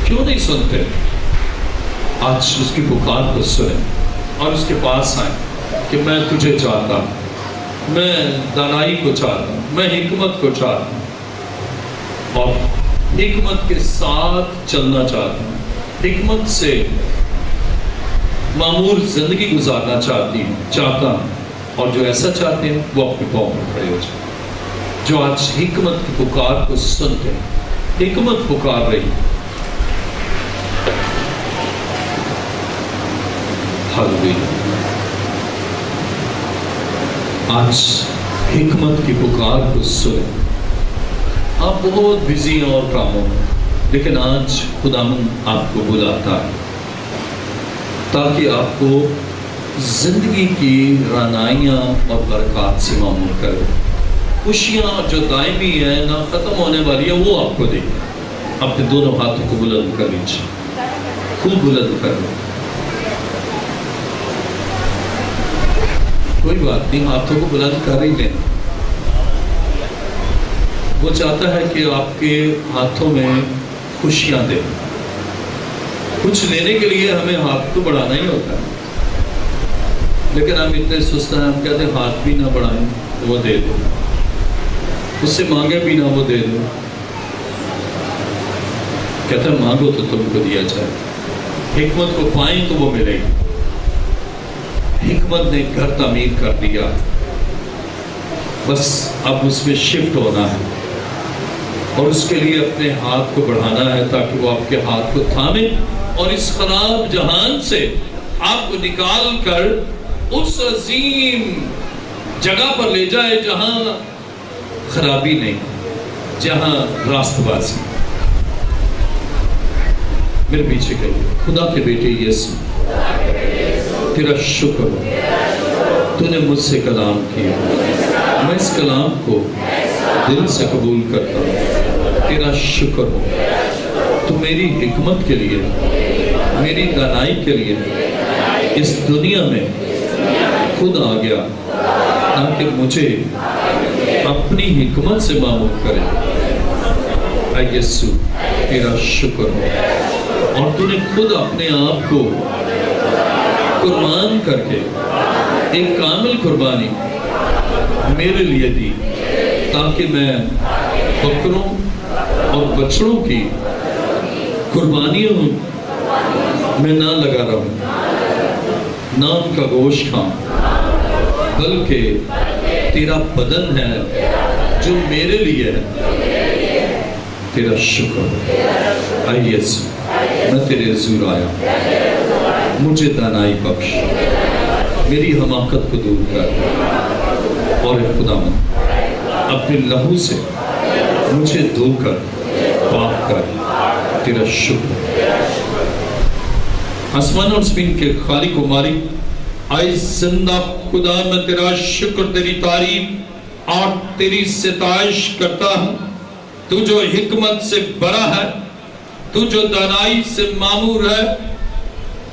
کیوں نہیں سنتے؟ آج اس کی پکار کو سنیں اور اس کے پاس آئیں کہ میں تجھے چاہتا ہوں، میں دانائی کو چاہتا ہوں، میں حکمت کو چاہتا ہوں، اور حکمت کے ساتھ چلنا چاہتا ہوں، حکمت سے معمور زندگی گزارنا چاہتا ہوں، اور جو ایسا چاہتے ہیں وہ اپنے پاؤں پر کھڑے ہو جائیں۔ جو آج حکمت کی پکار کو سنتے ہیں، حکمت پکار رہی، ہاللیلویا۔ آج حکمت کی پکار کو سنیں۔ آپ بہت بزی ہیں اور کاموں میں، لیکن آج خداوند آپ کو بلاتا ہے تاکہ آپ کو زندگی کی رعنائیاں اور برکات سے معمور کرے۔ خوشیاں جو دائمی ہیں، نہ ختم ہونے والی ہیں، وہ آپ کو دے۔ اپنے دونوں ہاتھوں کو بلند کر لیجیے، خوب بلند کر لیں۔ کوئی بات نہیں، ہاتھوں کو بلند کر ہی لیں۔ وہ چاہتا ہے کہ آپ کے ہاتھوں میں خوشیاں دے۔ کچھ لینے کے لیے ہمیں ہاتھ تو بڑھانا ہی ہوتا ہے، لیکن ہم اتنے سست ہیں، ہم کہتے ہیں ہاتھ بھی نہ بڑھائیں، وہ دے دو، اس سے مانگے بھی نہ، وہ دے دو۔ کہتا ہے مانگو تو تم کو دیا جائے، حکمت کو پائیں تو وہ ملے گی۔ حکمت نے گھر تعمیر کر دیا، بس اب اس میں شفٹ ہونا ہے، اور اس کے لیے اپنے ہاتھ کو بڑھانا ہے تاکہ وہ آپ کے ہاتھ کو تھامے اور اس خراب جہان سے آپ کو نکال کر اس عظیم جگہ پر لے جائے جہاں خرابی نہیں، جہاں راست بازی۔ میرے پیچھے کہیے، خدا کے بیٹے یسوع تیرا شکر ہو، تو نے مجھ سے کلام کیا، میں اس کلام کو دل سے قبول کرتا ہوں۔ تیرا شکر ہو، تو میری حکمت کے لیے، میری دانائی کے لیے اس دنیا میں خود آ گیا تاکہ مجھے اپنی حکمت سے معمول کرے۔ اے یسوع، تیرا شکر ہو، اور تو نے خود اپنے آپ کو قربان کر کے ایک کامل قربانی میرے لیے دی تاکہ میں بکروں اور بچڑوں کی قربانیوں میں نہ لگا رہوں، نہ ان کا گوشت کھاؤں، بلکہ تیرا بدن ہے جو میرے لیے ہے۔ تیرا شکر، اے یسوع، میں تیرے حضور آیا، مجھے دانائی بخش، میری حماقت کو دور کر، اور اے خداوند اپنے لہو سے مجھے دھو کر پاک کر۔ تیرا شکر۔ آسمان اور زمین کے خالق و مالک، اے زندہ خدا، میں تیرا شکر، تیری تعریف اور تیری ستائش کرتا ہوں۔ تو جو حکمت سے بڑا ہے، تو جو دانائی سے معمور ہے،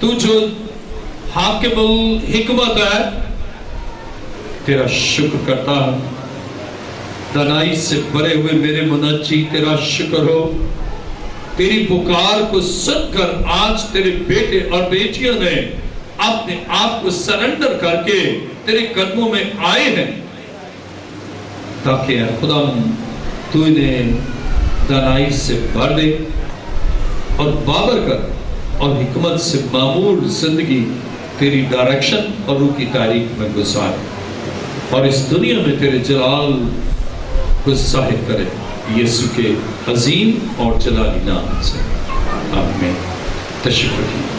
تو جو حاکم الحکمت ہے، تیرا شکر کرتا ہوں۔ دانائی سے بڑے ہوئے میرے منجی، تیرا شکر ہو۔ تیری پکار کو سن کر آج تیرے بیٹے اور بیٹیوں نے اپنے آپ کو سرنڈر کر کے تیرے قدموں میں آئے ہیں، تاکہ اے خدا تو انہیں دانائی سے بھر دے اور بابر کر، اور حکمت سے معمول زندگی تیری ڈائریکشن اور روح کی تعریف میں گزار، اور اس دنیا میں تیرے جلال کو ظاہر کرے، یسوع کے عظیم اور جلالی نام سے، آمین۔ تشریف رکھیے۔